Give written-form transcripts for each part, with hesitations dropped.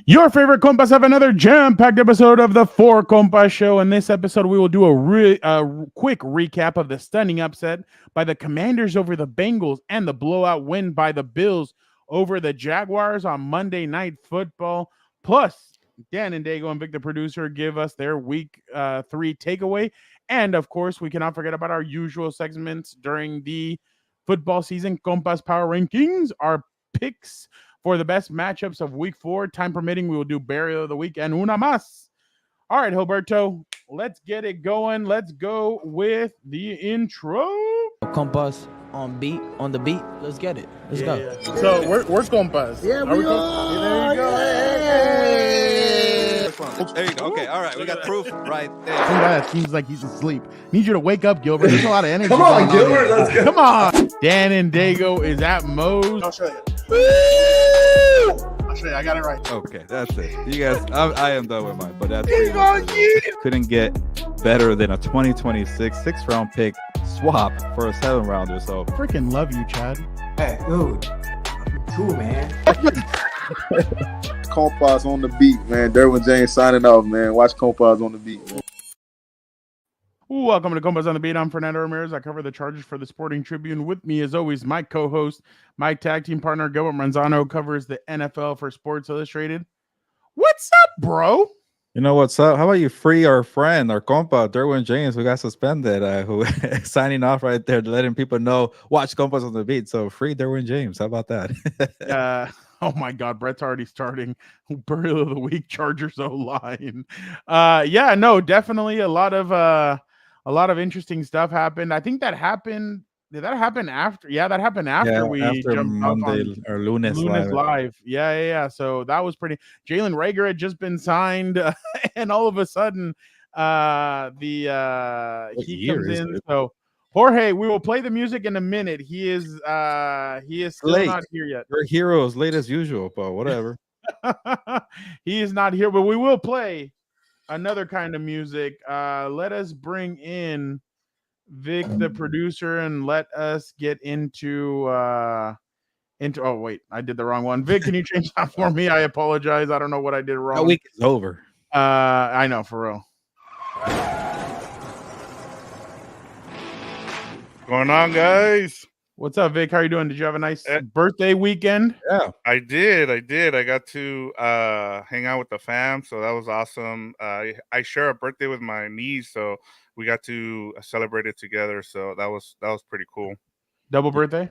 Your favorite compas have another jam-packed episode of the Four Compas Show. In this episode, we will do a quick recap of the stunning upset by the Commanders over the Bengals and the blowout win by the Bills over the Jaguars on Monday Night Football. Plus, Dan and Dago and Vic, the producer, give us their Week 3 takeaway. And, of course, we cannot forget about our usual segments during the football season, Compas Power Rankings, our picks for the best matchups of Week 4. Time permitting, we will do Burial of the Week and una más. All right, Gilberto, let's get it going. Let's go with the intro. Compas on the beat. Let's get it. Let's go. Yeah. So we're compas. Yeah, we are. There you go. There you go. Okay, all right. We got proof right there. Some guy that seems like he's asleep. Need you to wake up, Gilbert. There's a lot of energy. Come on, Gilbert. Let's go. Come on. Dan and Dago is at Moe's. I'll show you. I'll show you. I got it right. Okay, that's it. You guys, I am done with mine, but that's couldn't get better than a 2026 6th-round pick swap for a 7th-rounder. So Freaking love you, Chad. Hey, dude. Cool, man. Compas on the beat, man. Derwin James signing off, man. Watch Compas on the beat, man. Welcome to Compas on the Beat. I'm Fernando Ramirez. I cover the Chargers for the Sporting Tribune. With me, as always, my co-host, my tag team partner, Gilbert Manzano, covers the NFL for Sports Illustrated. What's up, bro? you know what's up? How about you free our friend, our compa, Derwin James, who got suspended, who signing off right there, letting people know, watch Compas on the beat. So free Derwin James. How about that? Oh my God, Brett's already starting. Burial of the Week, Chargers O-line. Yeah, no, definitely a lot of interesting stuff happened. I think that happened. Did that happen after? Yeah, that happened after we jumped Monday on or Lunes live. Yeah. So that was pretty. Jalen Reagor had just been signed, and all of a sudden, he comes in. So Jorge, we will play the music in a minute. He is still late. not here yet. Your heroes late as usual, but whatever. He is not here, but we will play another kind of music. Let us bring in Vic, the producer, and let us get into oh wait, I did the wrong one. Vic, can you change that for me? I apologize. I don't know what I did wrong. That week is over. I know, for real. Going on, guys? What's up, Vic? How are you doing? Did you have a nice birthday weekend? Yeah, I did. I got to hang out with the fam, so that was awesome. I share a birthday with my niece, so we got to celebrate it together. So that was pretty cool. Double birthday?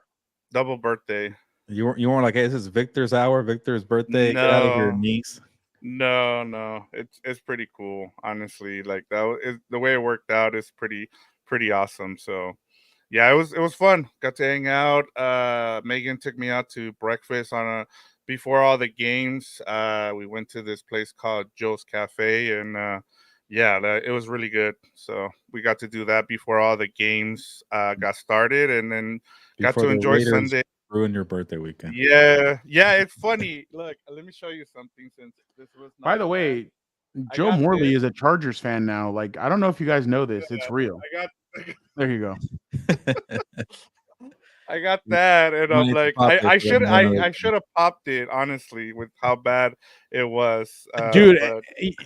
Double birthday. you weren't like, hey, this is Victor's hour, Victor's birthday. Get out of here, niece. No. It's pretty cool, honestly. Like the way it worked out is pretty awesome. So yeah, it was fun. Got to hang out. Megan took me out to breakfast before all the games. We went to this place called Joe's Cafe, and it was really good. So we got to do that before all the games got started, and then got to enjoy Sunday. Ruin your birthday weekend. Yeah. It's funny. Look, let me show you something. Since this was not By the way, Joe Morley is a Chargers fan now. Like, I don't know if you guys know this. It's real. There you go. I got that, and I'm like, I should have popped it, honestly, with how bad it was, dude.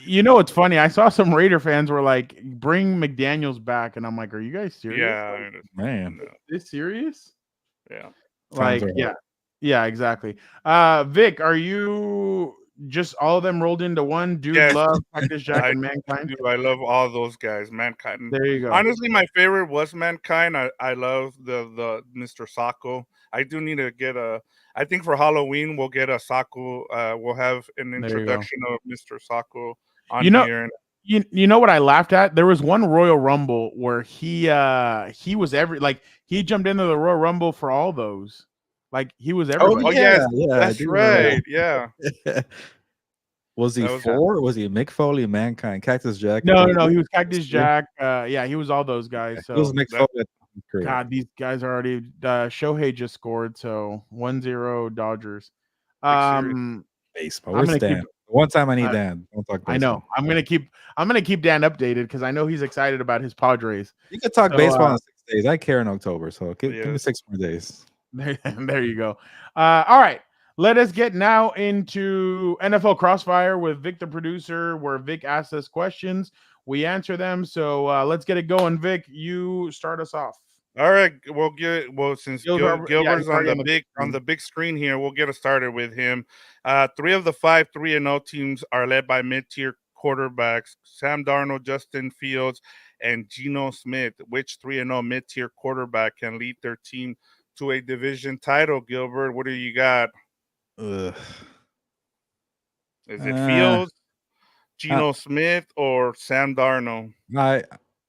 You know what's funny? I saw some Raider fans were like, "Bring McDaniels back," and I'm like, "Are you guys serious? Yeah, man, is serious? Yeah, like, yeah, exactly." Vic, are you just all of them rolled into one? Dude, yes. Love, Cactus Jack, and Mankind. Dude, I love all those guys. Mankind. There you go. Honestly, my favorite was Mankind. I love the Mr. Sacco. I do need to get I think for Halloween we'll get a Sacco. We'll have an introduction of Mr. Sacco on here. You know what I laughed at? There was one Royal Rumble where he was he jumped into the Royal Rumble for all those. Like, he was everybody. Oh yeah, that's right. Yeah. Was he four? Was he Mick Foley, Mankind, Cactus Jack? No, he was Cactus Jack. Yeah, he was all those guys. So it was Mick Foley. God, these guys are already. Shohei just scored, so 1-0 Dodgers. Baseball. Where's Dan? One time I need Dan. Don't talk baseball. I know. I'm gonna keep Dan updated because I know he's excited about his Padres. You can talk baseball in 6 days. I care in October, so give me 6 more days. There you go. All right. Let us get now into NFL Crossfire with Vic, the producer, where Vic asks us questions. We answer them. So let's get it going. Vic, you start us off. All right, since Gilbert's He's already on the on the big screen here, we'll get us started with hhim. 3 of the 5 3-0 teams are led by mid-tier quarterbacks: Sam Darnold, Justin Fields, and Geno Smith. Which 3-0 mid-tier quarterback can lead their team to a division title? Gilbert, what do you got? Ugh. Is it Fields, Geno Smith, or Sam Darnold?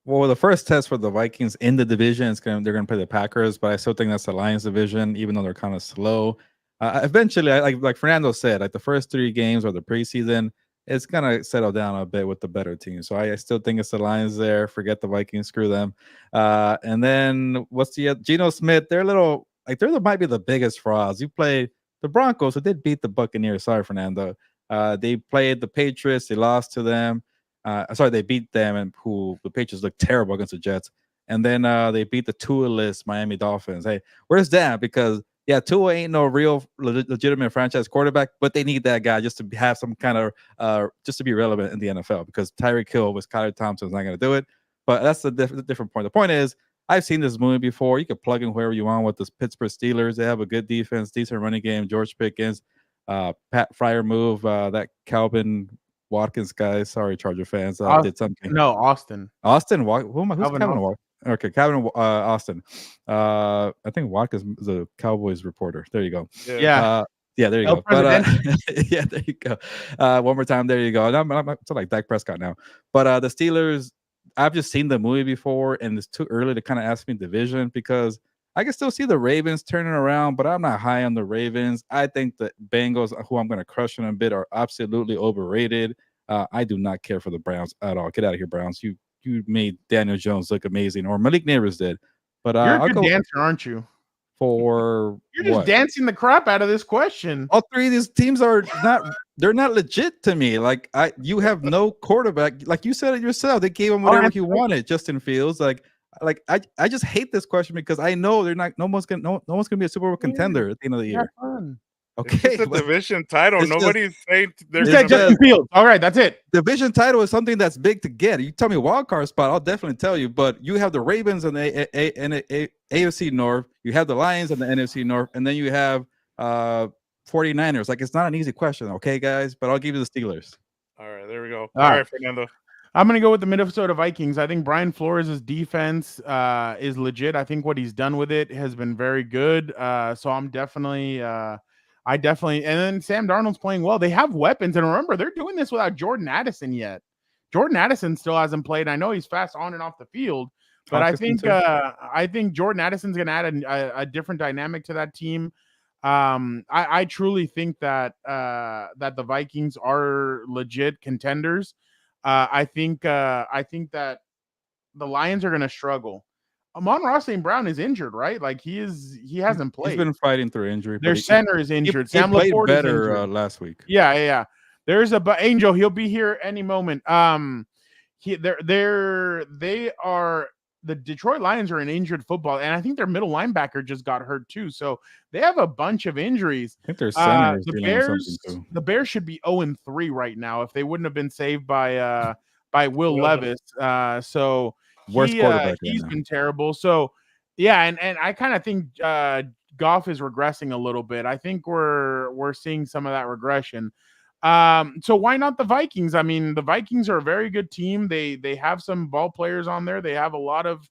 Well, the first test for the Vikings in the division they're gonna play the Packers, but I still think that's the Lions division, even though they're kind of slow. Eventually, like Fernando said, like the first 3 games or the preseason, it's gonna settle down a bit with the better team. So I still think it's the Lions there. Forget the Vikings, screw them. And then what's the Geno Smith? They're might be the biggest frauds. You played the Broncos, who did beat the Buccaneers. Sorry, Fernando. They played the Patriots. They lost to them. They beat them, and who the Patriots looked terrible against the Jets. And then they beat the Tua-less Miami Dolphins. Hey, where's that? Because Tua ain't no real legitimate franchise quarterback, but they need that guy just to have some kind of just to be relevant in the NFL. Because Tyreek Hill with Skylar Thompson is not going to do it. But that's the different point. The point is, I've seen this movie before. You can plug in whoever you want with the Pittsburgh Steelers. They have a good defense, decent running game. George Pickens, Pat Fryer move, that Calvin Watkins guy, sorry, Charger fans, did something. No, Austin. Who am I? Who's Calvin Austin. Okay, Calvin Austin. I think Watkins is a Cowboys reporter. There you go. Yeah. There you go. But yeah, there you go. One more time, there you go. I'm like Dak Prescott now. But the Steelers, I've just seen the movie before, and it's too early to kind of ask me division because I can still see the Ravens turning around, but I'm not high on the Ravens. I think the Bengals, who I'm going to crush in a bit, are absolutely overrated. I do not care for the Browns at all. Get out of here, Browns. You made Daniel Jones look amazing, or Malik Neighbors did. But you're a good dancer, aren't you? For you're just dancing the crap out of this question. All 3 of these teams are they're not legit to me. Like you have no quarterback. Like you said it yourself. They gave him whatever he wanted, Justin Fields. I just hate this question because I know they're not. No one's gonna be a Super Bowl contender at the end of the year. Okay, it's a division title. Nobody's saying there's Justin Fields. All right, that's it. Division title is something that's big to get. You tell me wild card spot, I'll definitely tell you. But you have the Ravens and the AFC North. You have the Lions and the NFC North, and then you have 49ers. Like, it's not an easy question, okay, guys? But I'll give you the Steelers. All right, there we go. All right, Fernando. I'm going to go with the Minnesota Vikings. I think Brian Flores' defense is legit. I think what he's done with it has been very good. So I'm definitely and then Sam Darnold's playing well. They have weapons. And remember, they're doing this without Jordan Addison yet. Jordan Addison still hasn't played. I know he's fast on and off the field, but I think Jordan Addison's going to add a different dynamic to that team. I truly think that the Vikings are legit contenders. I think that the Lions are going to struggle. Amon-Ra St. Brown is injured, right? Like he hasn't played. He's been fighing through injury. Their center is injured. Sam played LaPorte better last week. Yeah. There's Angel. He'll be here any moment. The Detroit Lions are an injured football, and I think their middle linebacker just got hurt too. So they have a bunch of injuries. I think their center is the Bears should be 0-3 right now if they wouldn't have been saved by Will Levis. So worst quarterback. He's been terrible. So yeah, and I kind of think Goff is regressing a little bit. I think we're seeing some of that regression. So why not the Vikings? I mean, the Vikings are a very good team. They have some ball players on there. They have a lot of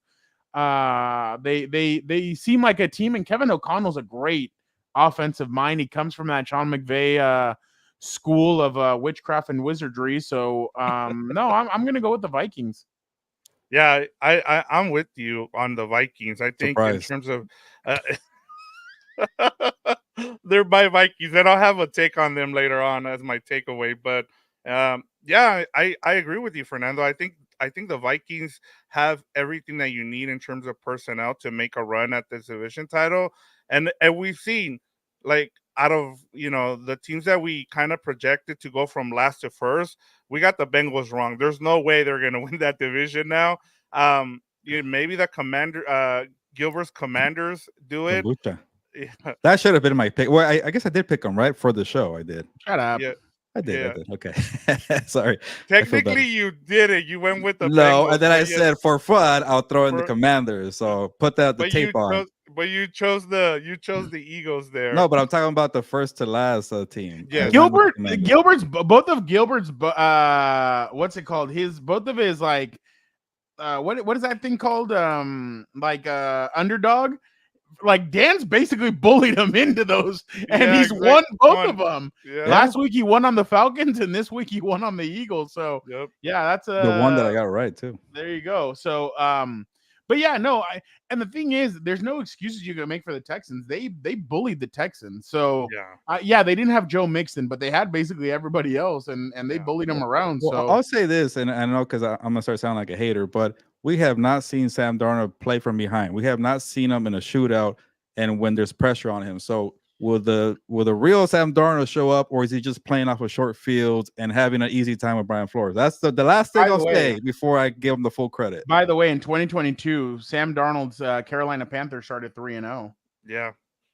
they seem like a team, and Kevin O'Connell's a great offensive mind. He comes from that Sean McVay school of witchcraft and wizardry. So no, I'm gonna go with the Vikings. Yeah, I'm with you on the Vikings. I think in terms of they're my Vikings, and I'll have a take on them later on as my takeaway. But yeah, I agree with you, Fernando. I think the Vikings have everything that you need in terms of personnel to make a run at this division title, and we've seen, like, out of the teams that we kind of projected to go from last to first, we got the Bengals wrong. There's no way they're going to win that division now. Maybe the Gilbert's Commanders do it. Yeah, That should have been my pick. Well, I guess I did pick him right for the show. I did. Shut up. yeah, I did. yeah. I did. Okay. Sorry. I feel better. Technically, you did it. You went with the No, Bengals, and then but I said for fun, I'll throw in the for, Commanders. So put that the tape on. you chose the Eagles there. No, but I'm talking about the first to last team. I Yes. went with the Commanders. Both of Gilbert's what's it called? Both of his like what is that thing called? Underdog. Like Dan's basically bullied him into those, and Yeah, he's exactly. won both of them. Yeah. Last week he won on the Falcons, and this week he won on the Eagles. So Yep. yeah, that's The one that I got right too. there you go. So but yeah, no, and the thing is, there's no excuses you can make for the Texans. They bullied the Texans. So Yeah. they didn't have Joe Mixon, but they had basically everybody else, and they bullied him around. Well, So I'll say this, and I know because I'm gonna start sounding like a hater, but we have not seen Sam Darnold play from behind. We have not seen him in a shootout, and when there's pressure on him. So will the real Sam Darnold show up, or is he just playing off of short fields and having an easy time with Brian Flores? That's the last thing I'll say before I give him the full credit. By the way, in 2022, Sam Darnold's Carolina Panthers started 3-0. Yeah.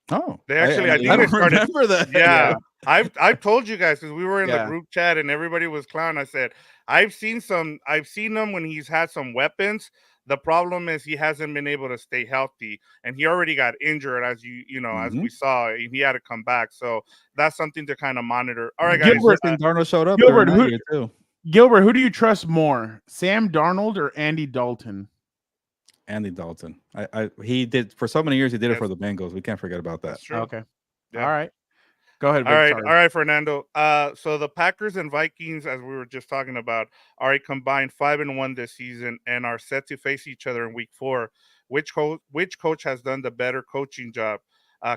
Oh, They actually, I think I they don't started. remember that. Yeah, I've told you guys because we were in the Yeah. group chat and everybody was clowning. I said I've seen them when he's had some weapons. The problem is he hasn't been able to stay healthy, and he already got injured as as we saw. He had to come back, so that's something to kind of monitor. All right, guys. Darnold showed up. Gilbert, during that year too. Gilbert, who do you trust more, Sam Darnold or Andy Dalton? Andy Dalton. He did for so many years. He did it for the Bengals. We can't forget about that. That's true. Okay. Yeah. All right. Go ahead. All Vic, right, sorry. all right, Fernando. So the Packers and Vikings, as we were just talking about, are a combined 5-1 this season and are set to face each other in Week 4. Which coach has done the better coaching job,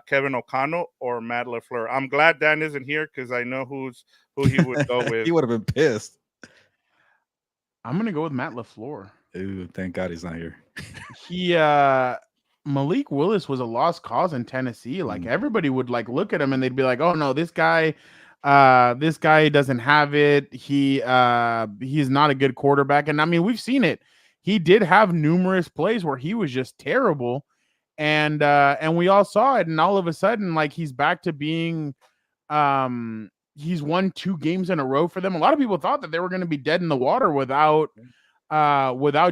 Kevin O'Connell or Matt LaFleur? I'm glad Dan isn't here because I know who he would go with. He would have been pissed. I'm gonna go with Matt LaFleur. Ooh, thank God he's not here. He Malik Willis was a lost cause in Tennessee. Like everybody would like look at him and they'd be like, "Oh no, this guy doesn't have it. He's not a good quarterback." And I mean, we've seen it. He did have numerous plays where he was just terrible, and we all saw it. And all of a sudden, like he's back to being, he's won 2 games in a row for them. A lot of people thought that they were going to be dead in the water without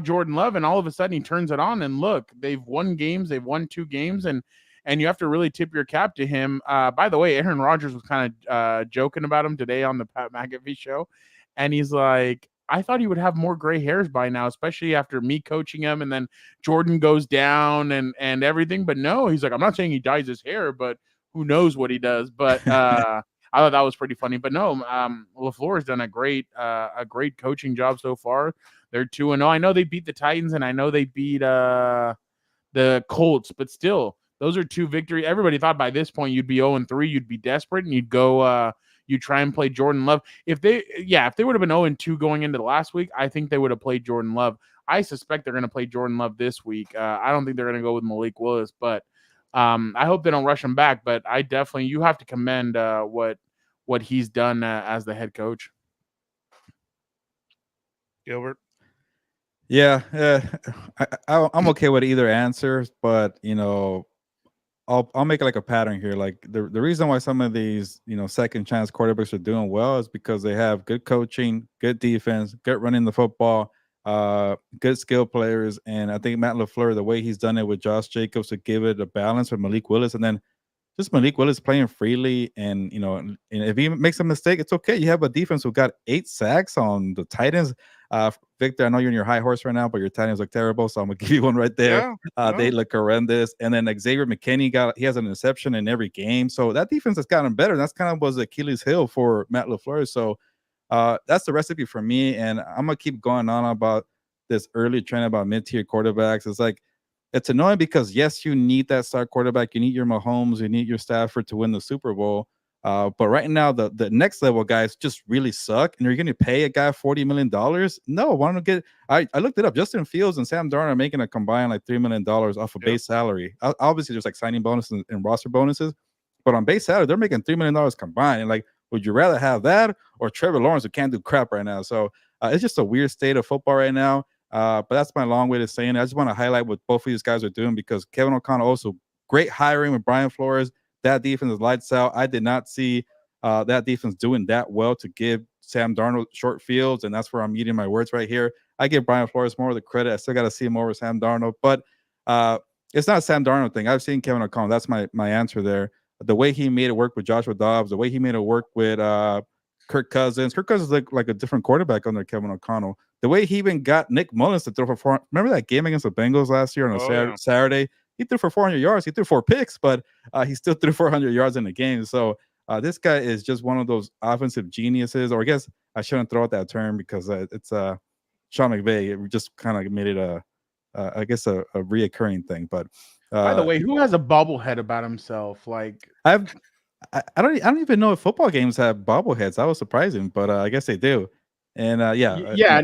Jordan Love, and all of a sudden he turns it on, and look, they've won games, they've won 2 games, and you have to really tip your cap to him. By the way, Aaron Rodgers was kind of joking about him today on the Pat McAfee show, and he's like, I thought he would have more gray hairs by now, especially after me coaching him, and then Jordan goes down and everything, but no, he's like, I'm not saying he dyes his hair, but who knows what he does. But I thought that was pretty funny. But no, LaFleur has done a great coaching job so far. They're 2-0. I know they beat the Titans, and I know they beat the Colts, but still, those are 2 victories. Everybody thought by this point you'd be 0-3, you'd be desperate, and you'd go you try and play Jordan Love. If they would have been 0-2 going into the last week, I think they would have played Jordan Love. I suspect they're going to play Jordan Love this week. I don't think they're going to go with Malik Willis, but I hope they don't rush him back. But I definitely, you have to commend what he's done as the head coach. Gilbert. Yeah, I'm okay with either answer, but I'll make it like a pattern here. Like the reason why some of these second chance quarterbacks are doing well is because they have good coaching, good defense, good running the football, good skill players, and I think Matt LaFleur, the way he's done it with Josh Jacobs to give it a balance with Malik Willis, and then just Malik Willis playing freely, and and if he makes a mistake, it's okay. You have a defense who got 8 sacks on the Titans. Victor, I know you're in your high horse right now, but your Titans look terrible, so I'm gonna give you one right there. They look horrendous. And then Xavier McKinney he has an interception in every game, so that defense has gotten better. That's kind of was Achilles' heel for Matt LaFleur. So that's the recipe for me, and I'm gonna keep going on about this early trend about mid-tier quarterbacks. It's like, it's annoying because yes, you need that star quarterback, you need your Mahomes, you need your Stafford to win the Super Bowl. But right now, the next level guys just really suck, and you're going to pay a guy $40 million. No, why don't get? I looked it up. Justin Fields and Sam Darnold are making a combined like $3 million off of base salary. Obviously, there's like signing bonuses and roster bonuses, but on base salary, they're making $3 million combined. And like, would you rather have that or Trevor Lawrence, who can't do crap right now? So it's just a weird state of football right now. But that's my long way to saying it. I just want to highlight what both of these guys are doing, because Kevin O'Connell also great hiring with Brian Flores. That defense is lights out. I did not see that defense doing that well to give Sam Darnold short fields, and that's where I'm eating my words right here. I give Brian Flores more of the credit. I still got to see more with Sam Darnold, but it's not a Sam Darnold thing. I've seen Kevin O'Connell. That's my answer there. The way he made it work with Joshua Dobbs, the way he made it work with Kirk Cousins. Kirk Cousins looked like a different quarterback under Kevin O'Connell. The way he even got Nick Mullins to throw for 400. Remember that game against the Bengals last year on a Saturday? He threw for 400 yards. He threw 4 picks, but he still threw 400 yards in the game. So this guy is just one of those offensive geniuses, or I guess I shouldn't throw out that term because it's Sean McVay. It just kind of made it a reoccurring thing. But by the way, who has a bobblehead about himself? Like I don't even know if football games have bobbleheads. That was surprising, but I guess they do. And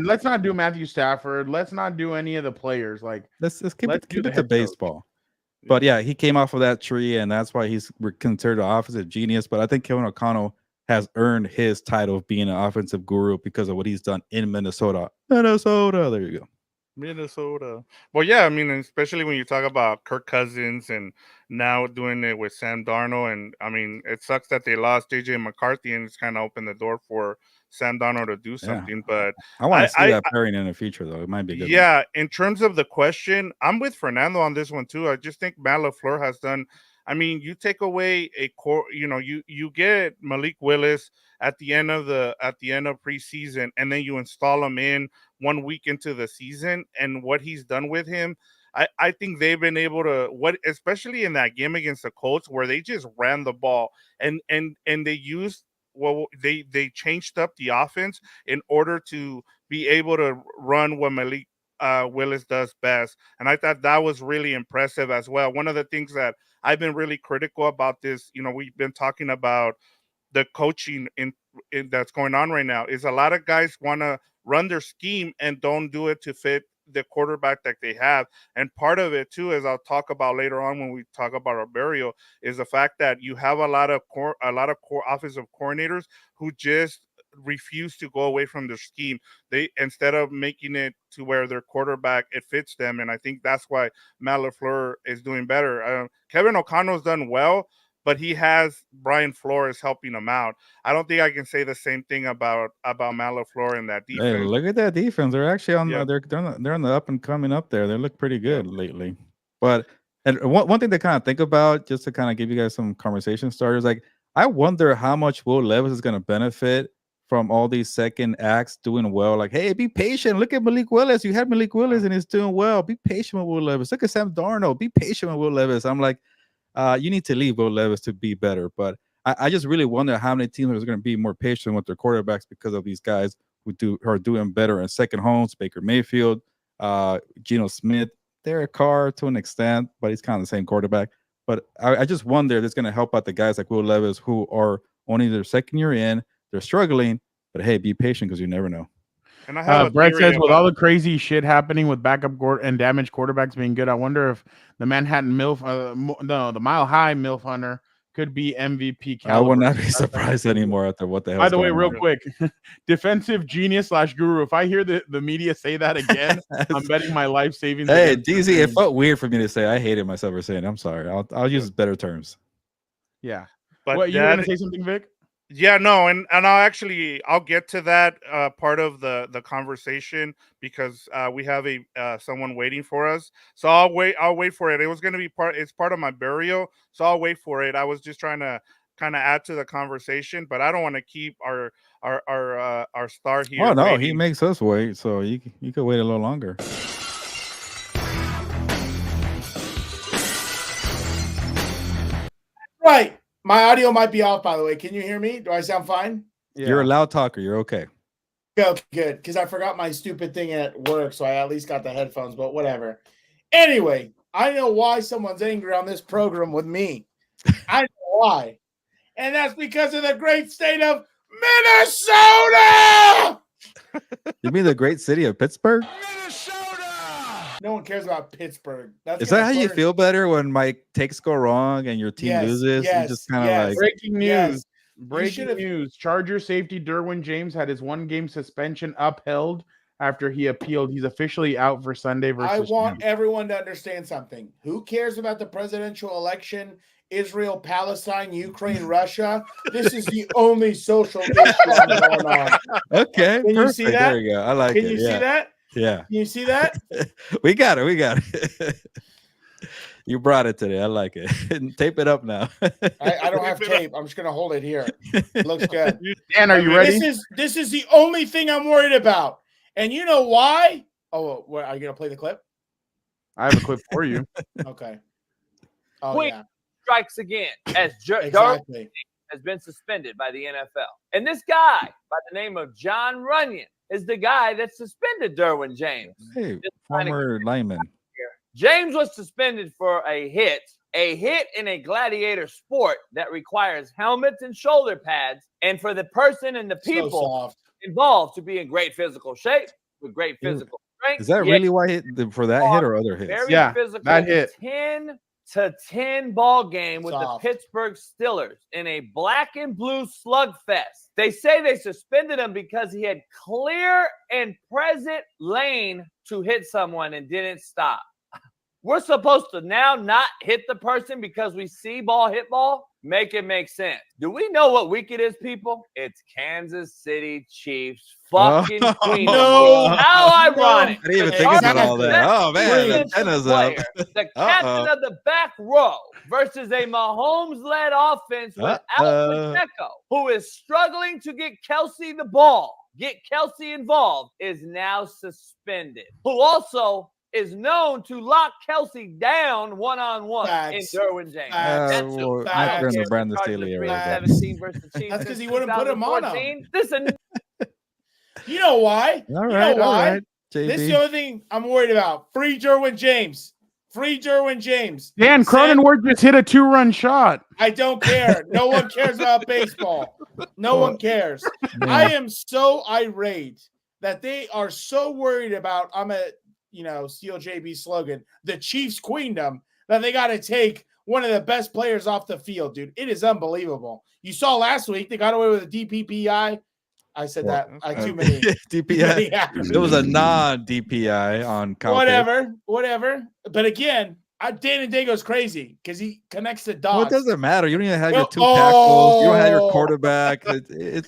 let's not do Matthew Stafford. Let's not do any of the players. Like let's keep it to baseball. But yeah, he came off of that tree, and that's why he's considered an offensive genius. But I think Kevin O'Connell has earned his title of being an offensive guru because of what he's done in Minnesota. There you go. Minnesota. Well, yeah, I mean, especially when you talk about Kirk Cousins and now doing it with Sam Darnold. And I mean, it sucks that they lost JJ McCarthy and it's kind of opened the door for Sam Darnold to do something. But I want to see that pairing in the future, though. It might be good. Yeah, in terms of the question, I'm with Fernando on this one too. I just think Matt LaFleur has done. I mean, you take away a core, you get Malik Willis at the end of preseason, and then you install him in 1 week into the season, and what he's done with him, I think they've been able to especially in that game against the Colts where they just ran the ball and they used they changed up the offense in order to be able to run what Malik Willis does best. And I thought that was really impressive as well. One of the things that I've been really critical about this, we've been talking about the coaching in that's going on right now, is a lot of guys want to run their scheme and don't do it to fit the quarterback that they have. And part of it too, as I'll talk about later on when we talk about our burial, is the fact that you have a lot of core offensive coordinators who just refuse to go away from their scheme. They, instead of making it to where their quarterback, it fits them. And I think that's why Matt LaFleur is doing better. Kevin O'Connell's done well, but he has Brian Flores helping him out. I don't think I can say the same thing about Matt LaFleur and that defense. Hey, look at that defense. They're actually on they're on the up and coming up there. They look pretty good lately. But and one thing to kind of think about, just to kind of give you guys some conversation starters, like I wonder how much Will Levis is going to benefit from all these second acts doing well. Like, hey, be patient. Look at Malik Willis. You had Malik Willis and he's doing well. Be patient with Will Levis. Look at Sam Darnold. Be patient with Will Levis. I'm like, you need to leave Will Levis to be better. But I just really wonder how many teams are going to be more patient with their quarterbacks because of these guys who are doing better in second homes. Baker Mayfield, Geno Smith, Derek Carr to an extent, but he's kind of the same quarterback. But I just wonder if it's going to help out the guys like Will Levis who are only their second year in. They're struggling, but hey, be patient because you never know. And I have Brett says, with all the crazy shit happening with backup and damaged quarterbacks being good, I wonder if the Manhattan MILF, the Mile High MILF Hunter could be MVP caliber. I would not be surprised anymore after what the hell. By the way, real quick, defensive genius / guru. If I hear the media say that again, I'm betting my life savings. Hey, DZ, it felt weird for me to say. I hated myself for saying. I'm sorry. I'll use better terms. Yeah. But what, you were going to say something, Vic? Yeah, no, and I'll get to that part of the conversation because we have someone waiting for us. So I'll wait for it. It was going to be it's part of my burial, so I'll wait for it. I was just trying to kind of add to the conversation, but I don't want to keep our star here. Oh no, waiting. He makes us wait, so you could wait a little longer. Right. My audio might be off, by the way. Can you hear me? Do I sound fine? Yeah. You're a loud talker. You're okay. Okay, good. Because I forgot my stupid thing at work, so I at least got the headphones, but whatever. Anyway, I know why someone's angry on this program with me. I know why. And that's because of the great state of Minnesota! You mean the great city of Pittsburgh? Minnesota! No one cares about Pittsburgh. Is that how you feel better when my takes go wrong and your team loses? You just kind of like breaking news. Breaking news. Charger safety Derwin James had his 1-game suspension upheld after he appealed. He's officially out for Sunday versus. I want Rams. everyone to understand something. Who cares about the presidential election? Israel, Palestine, Ukraine, Russia. This is the only social issue going on. Okay, Can you see perfect. that? There you go. I like Can it. you Yeah. see that? Yeah. Can you see that? We got it. You brought it today. I like it. Tape it up now. I don't have tape. I'm just gonna hold it here. It looks good. Dan, are you ready? This is the only thing I'm worried about. And you know why? Oh, what, are you gonna play the clip? I have a clip for you. Okay. Oh Queen yeah. strikes again as Exactly. has been suspended by the NFL. And this guy by the name of John Runyon is the guy that suspended Derwin James. Hey, former lineman. James was suspended for a hit in a gladiator sport that requires helmets and shoulder pads, and for the person and the people involved to be in great physical shape with great physical strength. Is that really why hit for that hit or other hits? Very physical. That hit. 10-10 ball game with Soft. the Pittsburgh Steelers in a black and blue slugfest. They say they suspended him because he had clear and present lane to hit someone and didn't stop. We're supposed to now not hit the person because we see ball hit ball? Make it make sense. Do we know what week it is, people? It's Kansas City Chiefs fucking Queen. No. How ironic. I didn't even think about all that. Oh, man. The antenna's up. The captain of the back row versus a Mahomes-led offense without Pacheco, who is struggling to get Kelsey the ball, get Kelsey involved, is now suspended. Who also is known to lock Kelsey down one-on-one in Derwin James. That's during the Brandon Staley era. 17 versus the Chiefs. That's because he wouldn't put him on him. Listen, you know why? All right, all right. This is the only thing I'm worried about. Free Derwin James. Free Derwin James. Dan Cronenworth just hit a 2-run shot. I don't care. No one cares about baseball. No one cares. I am so irate that they are so worried about, steal JB's slogan, the Chiefs queendom, that they got to take one of the best players off the field, dude. It is unbelievable. You saw last week, they got away with a DPPI. I said that. Too many. DPI. It was a non-DPI on Cowboys. Whatever. But again, Dan and Dago's crazy because he connects the dots. Well, it doesn't matter. You don't even have your two tackles. You don't have your quarterback. You're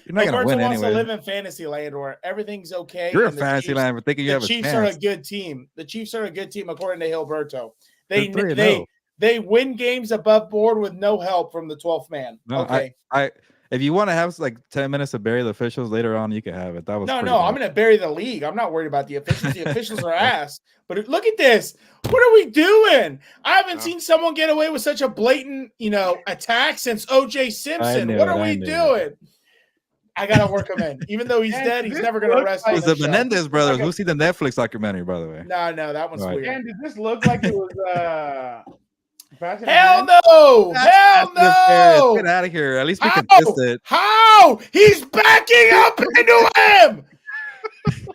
not going to win wants anyway. To live in fantasy land where everything's okay. You're in fantasy land, but thinking you have a chance. The Chiefs are a good team. The Chiefs are a good team, according to Hilberto. They win games above board with no help from the 12th man. No, okay. If you want to have like 10 minutes to bury the officials later on, you can have it. That was no. bad. I'm going to bury the league. I'm not worried about the officials. The officials are ass. But look at this. What are we doing? I haven't seen someone get away with such a blatant, attack since O.J. Simpson. What are we doing? I got to work him in. Even though he's dead, he's never going to rest. It was the Menendez brothers. Who's seen the Netflix documentary, by the way? No, that one's weird. Dan, does this look like it was Hell no! Hell no! Get out of here. At least we can test it. How? He's backing up into him!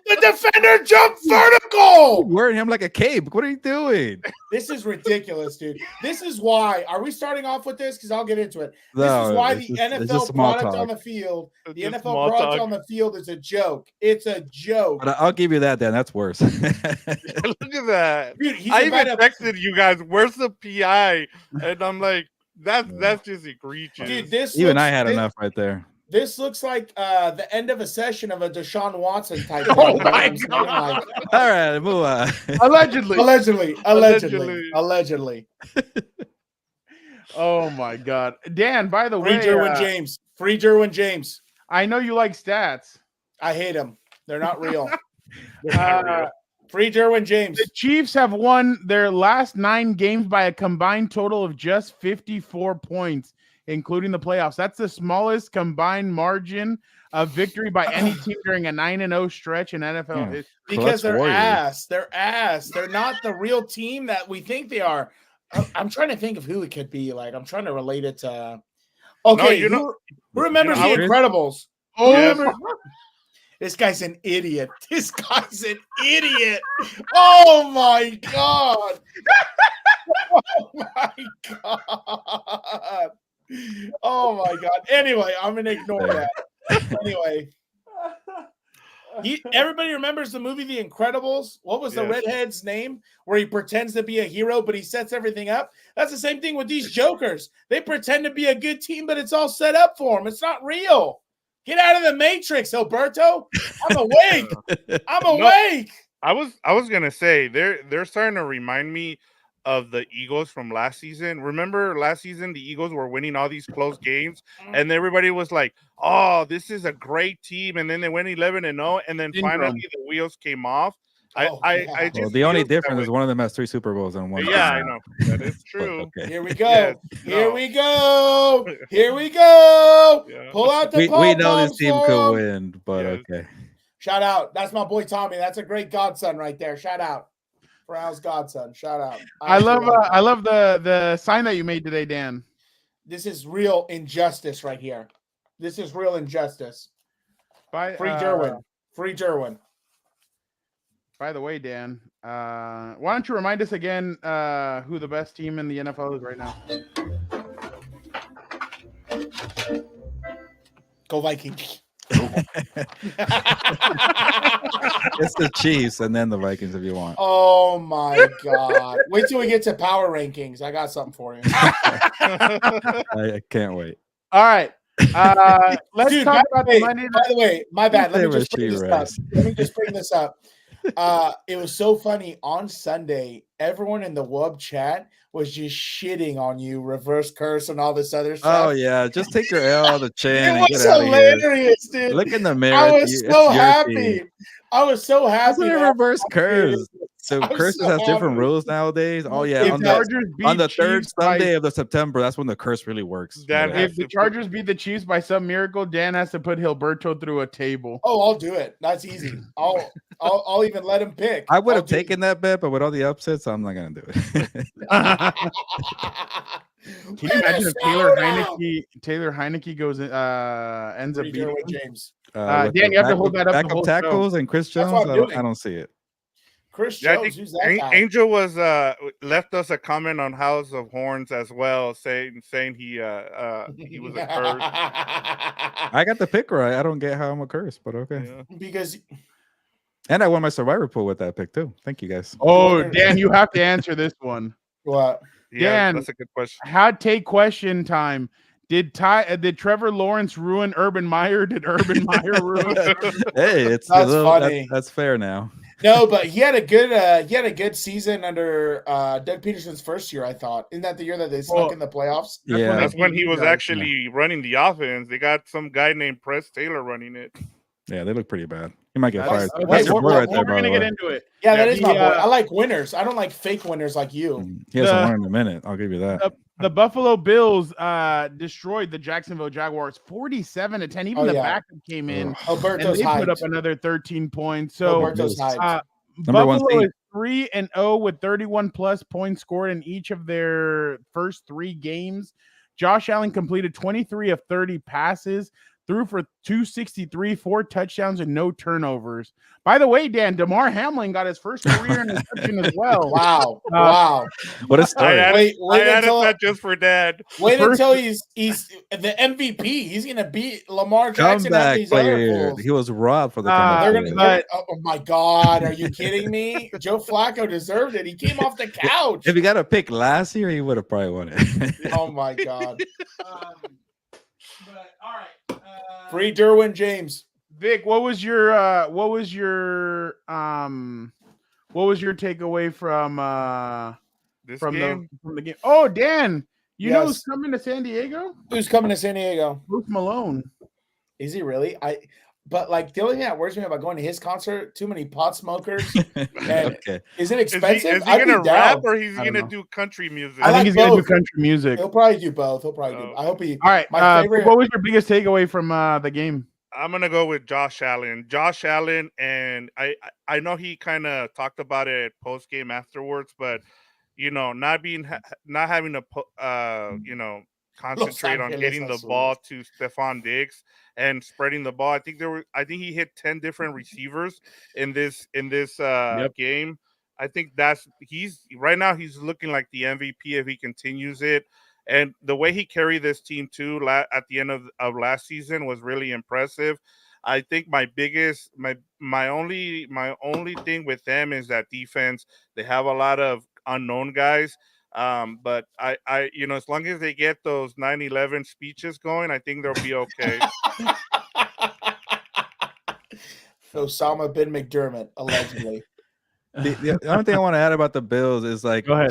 The defender jumped vertical! You're wearing him like a cape. What are you doing? This is ridiculous, dude. This is why. Are we starting off with this? Because I'll get into it. This No, is why it's the just- it's NFL just small product talk. on the field, the It's just NFL small product talk. on the field is a joke. It's a joke. But I'll give you that, Dan. That's worse. Look at that. Dude, he's I even about to- texted you guys, where's the PI? And I'm like, that's just egregious. Dude, this Even looks- I had this- enough right there. This looks like the end of a session of a Deshaun Watson type. Oh thing. my You know what I'm saying? Like, All right, move on. Allegedly. Allegedly. Oh my God. Dan, by the Free way, Derwin James. Free Derwin James. I know you like stats. I hate them. They're not real. Uh, Free Derwin James. The Chiefs have won their last 9 games by a combined total of just 54 points, including the playoffs. That's the smallest combined margin of victory by any team during a 9-0 stretch in NFL history. Because they're Warriors. ass. They're ass. They're not the real team that we think they are. I'm trying to think of who it could be. Like, I'm trying to relate it to. Okay, who remembers the Incredibles? Oh, Yes. This guy's an idiot. This guy's an idiot. Oh my God. Oh my God. Oh my God. Anyway, I'm gonna ignore that. Anyway. Everybody remembers the movie The Incredibles. What was the redhead's name? Where he pretends to be a hero, but he sets everything up. That's the same thing with these jokers. They pretend to be a good team, but it's all set up for them. It's not real. Get out of the matrix, Alberto. I'm awake. I'm awake. I was gonna say they're starting to remind me of the Eagles from last season. Remember last season the Eagles were winning all these close games, and everybody was like, "Oh, this is a great team," and then they went 11-0, and then finally the wheels came off. I just the only difference is one of them has 3 Super Bowls and one. Yeah, I know that is true. Okay. Here we go. Yes, Here we go. Here we go. Yeah. Pull out the we know this team could win, but okay. Shout out. That's my boy Tommy. That's a great godson right there. Shout out. For Al's godson. Shout out. I love the sign that you made today, Dan. This is real injustice right here. This is real injustice. Free Derwin. Free Derwin. By the way, Dan, why don't you remind us again who the best team in the NFL is right now? Go Vikings. It's the Chiefs and then the Vikings if you want. Oh my God. Wait till we get to power rankings. I got something for you. I can't wait. All right. Let's talk about the Monday night. By the way, my bad. Let me just bring this up. It was so funny on Sunday. Everyone in the WUB chat was just shitting on you, reverse curse, and all this other stuff. Oh yeah, just take your L on the chin. It was hilarious, dude. Look in the mirror. I was so happy. I was so happy. That's a reverse curse. So curses have different rules nowadays. Oh yeah, on the third Sunday of the September, that's when the curse really works. If the Chargers beat the Chiefs by some miracle, Dan has to put Gilberto through a table. Oh, I'll do it. That's easy. I'll even let him pick. I would have taken that bet, but with all the upsets, I'm not gonna do it. Can you imagine if Taylor Heineke goes ends up beating James? Dan, you have to hold that up. Backup tackles and Chris Jones. I don't see it. Chris Jones, who's that guy? Angel was left us a comment on House of Horns as well, saying he was a curse. I got the pick right. I don't get how I'm a curse, but okay. Yeah. Because I won my Survivor pool with that pick too. Thank you guys. Oh, Dan, you have to answer this one. What? Yeah, Dan, that's a good question. Hot take question time. Did Trevor Lawrence ruin Urban Meyer? Did Urban Meyer ruin? Hey, it's funny. That's fair now. No, but he had a good season under Doug Peterson's first year. I thought, isn't that the year that they snuck in the playoffs? That's when he was actually running the offense. They got some guy named Press Taylor running it. Yeah, they look pretty bad. He might get fired. We're gonna get into it. Yeah, that is my boy. I like winners. I don't like fake winners like you. He hasn't won in a minute. I'll give you that. The Buffalo Bills destroyed the Jacksonville Jaguars 47-10. Even the backup came in. Alberto's and they put up another 13 points. So Buffalo is 3-0 with 31 plus points scored in each of their first 3 games. Josh Allen completed 23 of 30 passes, threw for 263, 4 touchdowns, and no turnovers. By the way, Dan, DeMar Hamlin got his first career interception as well. Wow. Wow. What a story. I added that just for Dad. Wait until he's the MVP. He's going to beat Lamar Jackson. He was robbed for the oh, my God. Are you kidding me? Joe Flacco deserved it. He came off the couch. If he got a pick last year, he would have probably won it. Oh, my God. But all right, free Derwin James. Vic, what was your takeaway from the game? Oh, Dan, you know who's coming to San Diego? Who's coming to San Diego? Post Malone. Is he really? But like the only thing that worries me about going to his concert, too many pot smokers. Okay. Is it expensive? Is he gonna rap or he's gonna do country music? I think he's gonna do country music. He'll probably do both. I hope he. All right. My favorite. What was your biggest takeaway from the game? I'm gonna go with Josh Allen. Josh Allen, and I know he kind of talked about it post game afterwards, but not having to concentrate on getting the ball to Stephon Diggs and spreading the ball. I think he hit 10 different receivers in this game. I think he's looking like the MVP if he continues it. And the way he carried this team too at the end of last season was really impressive. I think my only thing with them is that defense. They have a lot of unknown guys. But I as long as they get those 9/11 speeches going, I think they'll be okay. Osama bin McDermott, allegedly. The only thing I want to add about the Bills is like, Go ahead.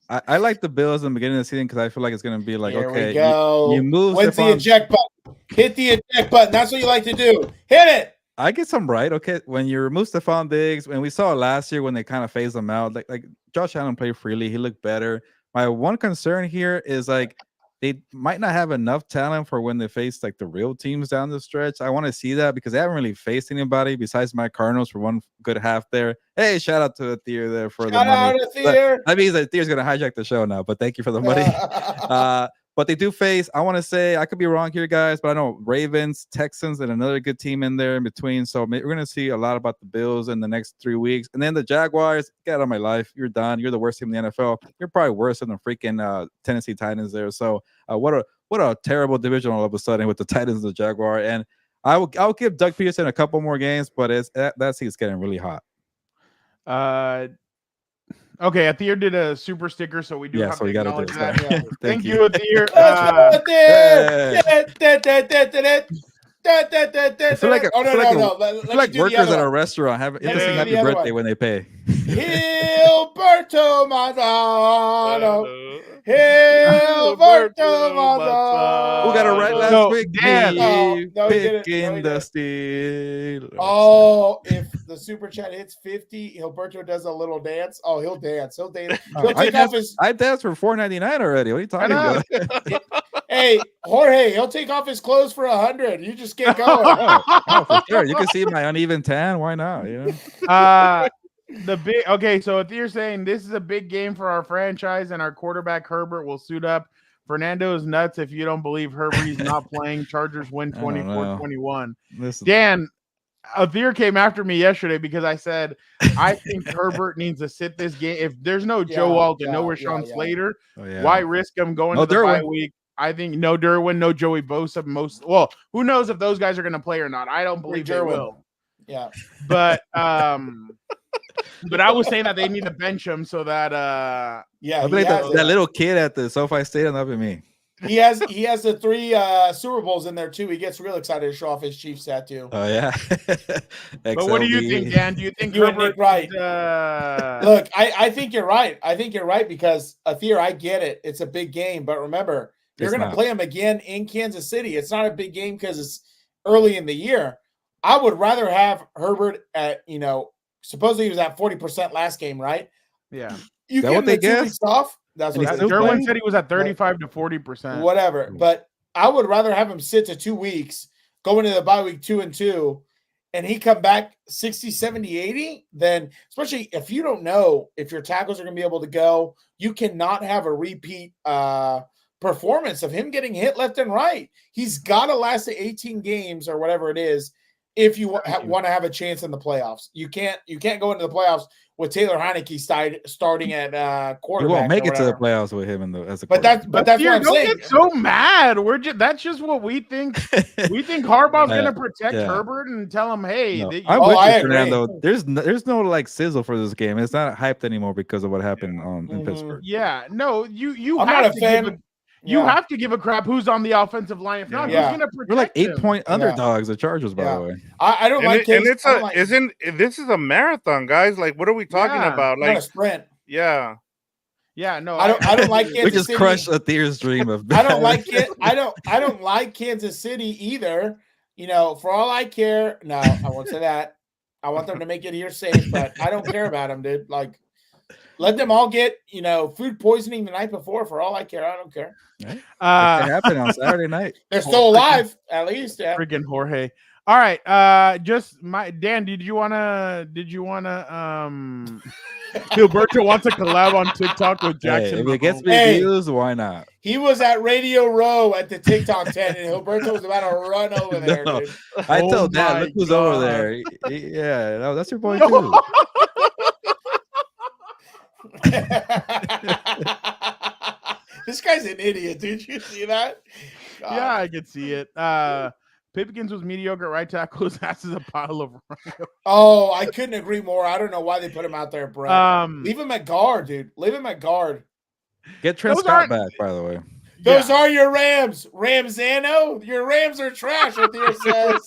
I like the Bills in the beginning of the season because I feel like it's going to be like, Here okay, we go. you move. When's the eject button? Hit the eject button. That's what you like to do. Hit it. I get some right. Okay, when you remove Stephon Diggs, and we saw it last year when they kind of phased them out, like Josh Allen played freely, he looked better. My one concern here is like they might not have enough talent for when they face like the real teams down the stretch. I want to see that because they haven't really faced anybody besides my Cardinals for one good half there. Hey, shout out to Athir there for the money. Shout out Athir. That means that Athir's gonna hijack the show now, but thank you for the money. But they do face, I want to say, I could be wrong here, guys, but I know Ravens, Texans, and another good team in there in between. So we're going to see a lot about the Bills in the next 3 weeks. And then the Jaguars, get out of my life. You're done. You're the worst team in the NFL. You're probably worse than the freaking Tennessee Titans there. So what a terrible division all of a sudden with the Titans and the Jaguar. And I'll give Doug Peterson a couple more games, but that seat's getting really hot. Okay, Athir did a super sticker, so we do have so to we gotta acknowledge do that. it. Yeah. Thank you, Athir. I feel like workers at a restaurant have to sing happy birthday when they pay. Gilberto Mazzano. Gilberto Mazzano. Who got it right last week? Dan. No, he didn't. Picking the steel. Oh, if the super chat hits 50, Gilberto does a little dance. Oh, he'll dance. He'll dance. He'll take off his. I danced for $4.99 already. What are you talking about? Hey, Jorge, he'll take off his clothes for 100. You just get going. Oh, for sure. You can see my uneven tan. Why not? You know? Okay, so if you're saying this is a big game for our franchise and our quarterback Herbert will suit up, Fernando is nuts if you don't believe Herbert's not playing. Chargers win 24-21. Dan, Athir came after me yesterday because I said I think Herbert needs to sit this game. If there's no Joe Alton, no Rashawn Slater, why risk him going to the bye week? I think no Derwin, no Joey Bosa. Who knows if those guys are going to play or not? I don't believe they will. Yeah, but I was saying that they need to bench him so that I believe that little kid at the SoFi Stadium, that'd be me. He has the 3 Super Bowls in there too. He gets real excited to show off his Chiefs tattoo. Oh yeah. But what do you think, Dan? Do you think you Herbert right? Look, I think you're right. I think you're right because Athir, I get it. It's a big game, but remember, you're going to play him again in Kansas City. It's not a big game because it's early in the year. I would rather have Herbert at, supposedly he was at 40% last game, right? Yeah. You give him the 2 weeks off. That's what Derwin said he was at 35 to 40%. Whatever. But I would rather have him sit to 2 weeks, go into the bye week 2-2, and he come back 60, 70, 80, then especially if you don't know if your tackles are going to be able to go, you cannot have a repeat performance of him getting hit left and right. He's got to last the 18 games or whatever it is if you want to have a chance in the playoffs. You can't go into the playoffs with Taylor Heineke starting at quarterback. You won't make it to the playoffs with him as a but that's what I'm saying. Don't get so mad. That's just what we think. We think Harbaugh's going to protect Herbert and tell him, hey. No. I'm with you, Fernando. There's no like sizzle for this game. It's not hyped anymore because of what happened in Pittsburgh. Yeah, no, you I'm have not a fan. You have to give a crap who's on the offensive line. If not, who's going to protect We're like 8 him? point underdogs, the Chargers, by the way. I don't like and this is a marathon, guys. Like, what are we talking about? Like not a sprint. Yeah. Yeah, no. I don't like Kansas We just City. crushed Athir's dream of I don't like it. I don't like Kansas City either. For all I care. No, I won't say that. I want them to make it here safe, but I don't care about them, dude. Like, let them all get, food poisoning the night before. For all I care, I don't care. It happened on Saturday night. They're still alive, at least. Yeah. Freaking Jorge. All right. Dan, did you wanna Gilberto wants to collab on TikTok with Jackson. If it gets me views, why not? He was at Radio Row at the TikTok tent, and Gilberto was about to run over there. No. Dude. I told Dad, look who's over there. That's your boy too. This guy's an idiot. Did you see that? God. Yeah, I could see it. Pipkins was mediocre at right tackle. His ass is a pile of Oh, I couldn't agree more. I don't know why they put him out there, Brett. Leave him at guard, dude. Leave him at guard. Get Trent Those Scott aren't- back, by the way. Those are your Rams. Ramzano, your Rams are trash, Athir says.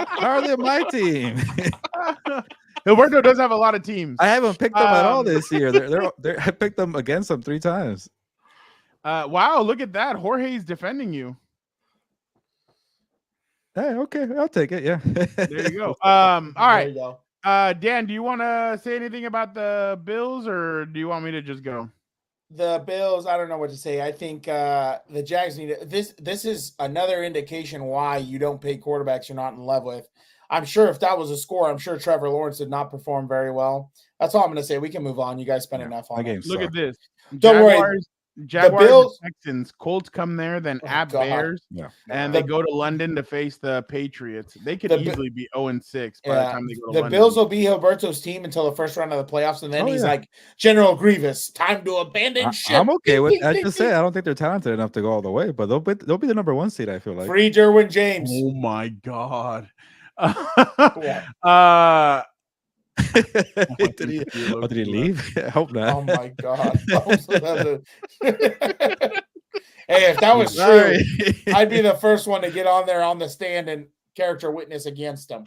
How are they my team? Gilberto does have a lot of teams. I haven't picked them at all this year. I picked them against them 3 times. Wow, look at that. Jorge's defending you. Hey, okay, I'll take it. Yeah. There you go. All There right. you go. Dan, do you want to say anything about the Bills, or do you want me to just go? The Bills, I don't know what to say. I think the Jags need this. This is another indication why you don't pay quarterbacks you're not in love with. I'm sure if that was a score, I'm sure Trevor Lawrence did not perform very well. That's all I'm going to say. We can move on. You guys spent enough on it. Look at this. Don't worry. Jaguars, Bills- and Texans, Colts come there, then at God. Bears, and they go to London to face the Patriots. They could easily be 0-6 by the time they go to the London. Bills will be Gilberto's team until the first round of the playoffs, and then he's like, General Grievous, time to abandon ship. I'm okay with. I just say I don't think they're talented enough to go all the way, but they'll be the number 1 seed. I feel like. Free Derwin James. Oh my God. Did he leave? I hope not. Oh my God. Hey, if that was true, I'd be the first one to get on there on the stand and character witness against him.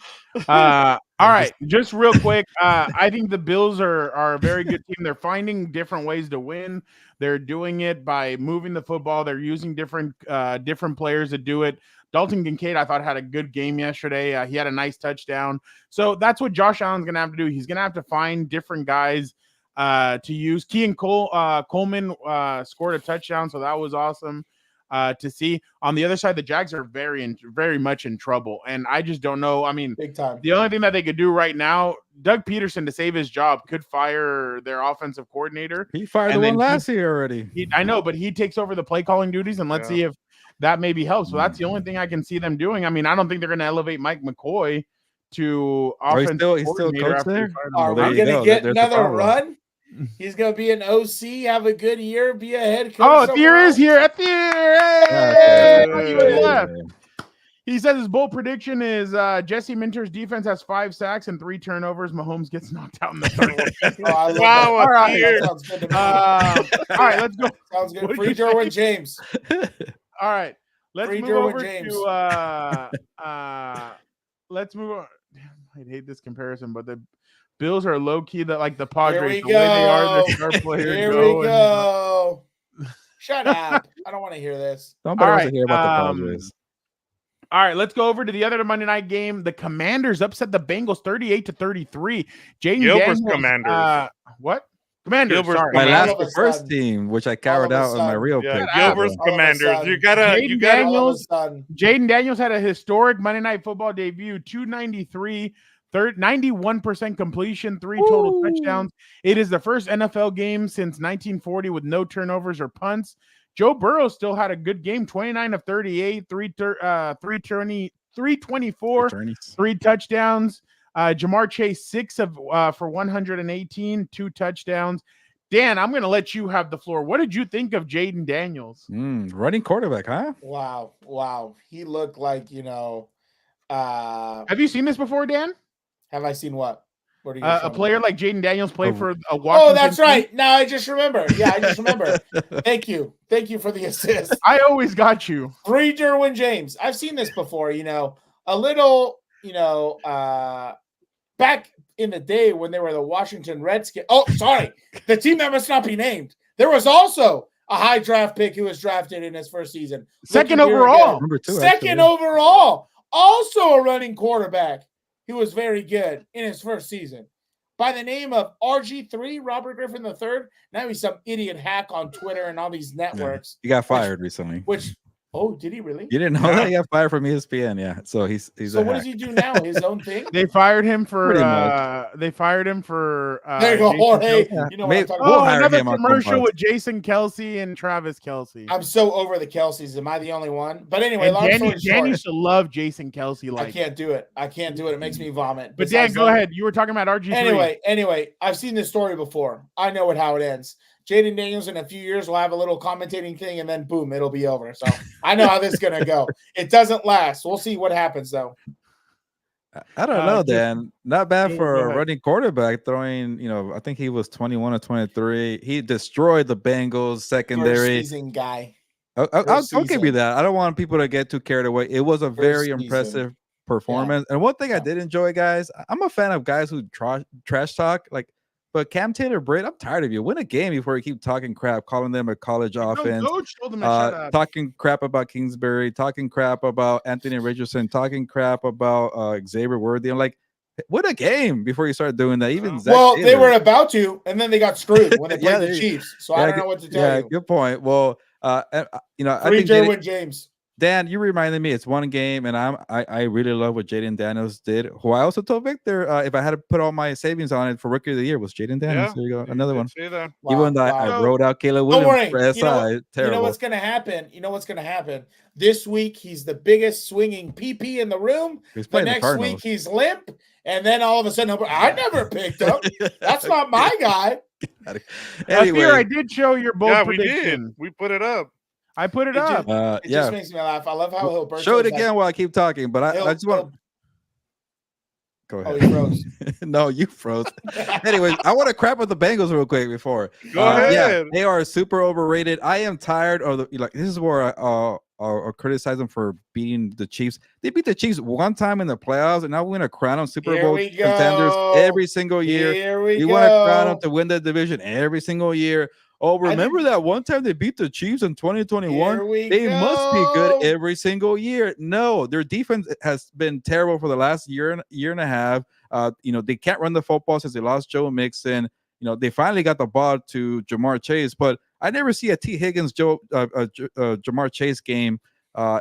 All right, just real quick. I think the Bills are a very good team. They're finding different ways to win. They're doing it by moving the football. They're using different players to do it. Dalton Kincaid, I thought, had a good game yesterday. He had a nice touchdown. So that's what Josh Allen's going to have to do. He's going to have to find different guys to use. Kean Coleman scored a touchdown, so that was awesome to see. On the other side, the Jags are very much in trouble, and I just don't know. I mean, big time. The only thing that they could do right now, Doug Peterson, to save his job, could fire their offensive coordinator. He fired the one last year already. I know, but he takes over the play calling duties, and let's see if that maybe helps. So that's the only thing I can see them doing. I mean, I don't think they're going to elevate Mike McCoy to offensive he's still coach there. Are we going to get another run? He's going to be an OC, have a good year, be a head coach. Oh, Athir is here. Athir! He says his bold prediction is Jesse Minter's defense has 5 sacks and 3 turnovers. Mahomes gets knocked out in the third one. Wow, all right. That sounds good to me. All right, let's go. Sounds good. Free Derwin James. All right, let's Free move Derwin over James. to let's move on. Damn, I hate this comparison, but the Bills are low key that like the Padres, the way they are, their star players. Here we go. Shut up! I don't want to hear this. Nobody wants to hear about the Padres. All right, let's go over to the other Monday night game. The Commanders upset the Bengals 38-33. Jayden Daniels. Commanders. What? Commanders. Sorry. My last first team, which I carried out in my real pick. Gilbert's Commanders. You gotta. Jayden Daniels had a historic Monday Night Football debut. 293, 91% completion, 3 total touchdowns. It is the first NFL game since 1940 with no turnovers or punts. Joe Burrow still had a good game, 29 of 38, 324, 3 touchdowns. Jamar Chase, 6 for 118, 2 touchdowns. Dan, I'm going to let you have the floor. What did you think of Jayden Daniels? Running quarterback, huh? Wow. He looked like, have you seen this before, Dan? Have I seen what? A player like Jayden Daniels play for a Washington. Oh, that's right. Now I just remember. Yeah, I just remember. Thank you for the assist. I always got you. Free Derwin James. I've seen this before. A little. Back in the day when they were the Washington Redskins. Oh, sorry, the team that must not be named. There was also a high draft pick who was drafted in his first season. Second overall. Number 2. Second overall. Also a running quarterback. He was very good in his first season. By the name of RG3, Robert Griffin III. Now he's some idiot hack on Twitter and all these networks. He got fired recently. Did he really? You didn't know that? He got fired from ESPN, yeah. So he's So what does he do now? His own thing? They fired him for there you go, Jorge. Yeah. You know what I'm talking We'll about. hire another him on commercial Compas. with Jason Kelsey and Travis Kelsey. I'm so over the Kelseys. Am I the only one? But anyway, long story Dan short, used to love Jason Kelsey. I can't do it. It makes me vomit. But Dan, go ahead. You were talking about RG3. Anyway, I've seen this story before. I know how it ends. Jayden Daniels in a few years will have a little commentating thing, and then boom, it'll be over. So I know how this is gonna go. It doesn't last. We'll see what happens though. I don't know, just- Dan. Not bad Go for a ahead. running quarterback throwing, I think he was 21 or 23. He destroyed the Bengals First secondary. season guy. I'll give you season. that. I don't want people to get too carried away. It was a very season. impressive performance. And one thing I Yeah. did enjoy, guys, I'm a fan of guys who trash talk. But Cam Taylor-Britt, I'm tired of you. Win a game before you keep talking crap, calling them a college offense. Coach told him to shut up. Talking crap about Kingsbury, talking crap about Anthony Richardson, talking crap about Xavier Worthy. I'm like, win a game before you start doing that. Even Zach Well, they Taylor. were about to, and then they got screwed when they Yeah, played the Chiefs. So I don't know what to tell you. Good point. Well, I Free think Derwin James. Dan, you reminded me it's one game, and I really love what Jayden Daniels did. Who I also told Victor, if I had to put all my savings on it for Rookie of the Year, was Jayden Daniels. Yeah, There you go, another one. Even though I wrote out Caleb Don't Williams worry. for SI, terrible. You know what's going to happen? This week, he's the biggest swinging PP in the room. He's The playing the next Cardinals. week, he's limp. And then all of a sudden, I never picked him. That's not my guy. Anyway, Here, I did show your bold Yeah, we prediction. did. We put it up. I put it up. It just makes me laugh. I love how Hilbert show it again while I keep talking. But I just want. Go ahead. Oh, he froze. No, you froze. Anyways, I want to crap with the Bengals real quick before. Go ahead. Yeah, they are super overrated. I am tired of this is where I'll criticize them for beating the Chiefs. They beat the Chiefs one time in the playoffs, and now we want to crown them Super Bowl contenders every single year. Here we want to crown them to win the division every single year. Oh, remember that one time they beat the Chiefs in 2021? They must be good every single year. No, their defense has been terrible for the last year and a half. They can't run the football since they lost Joe Mixon. They finally got the ball to Jamar Chase, but I never see a T. Higgins, Jamar Chase game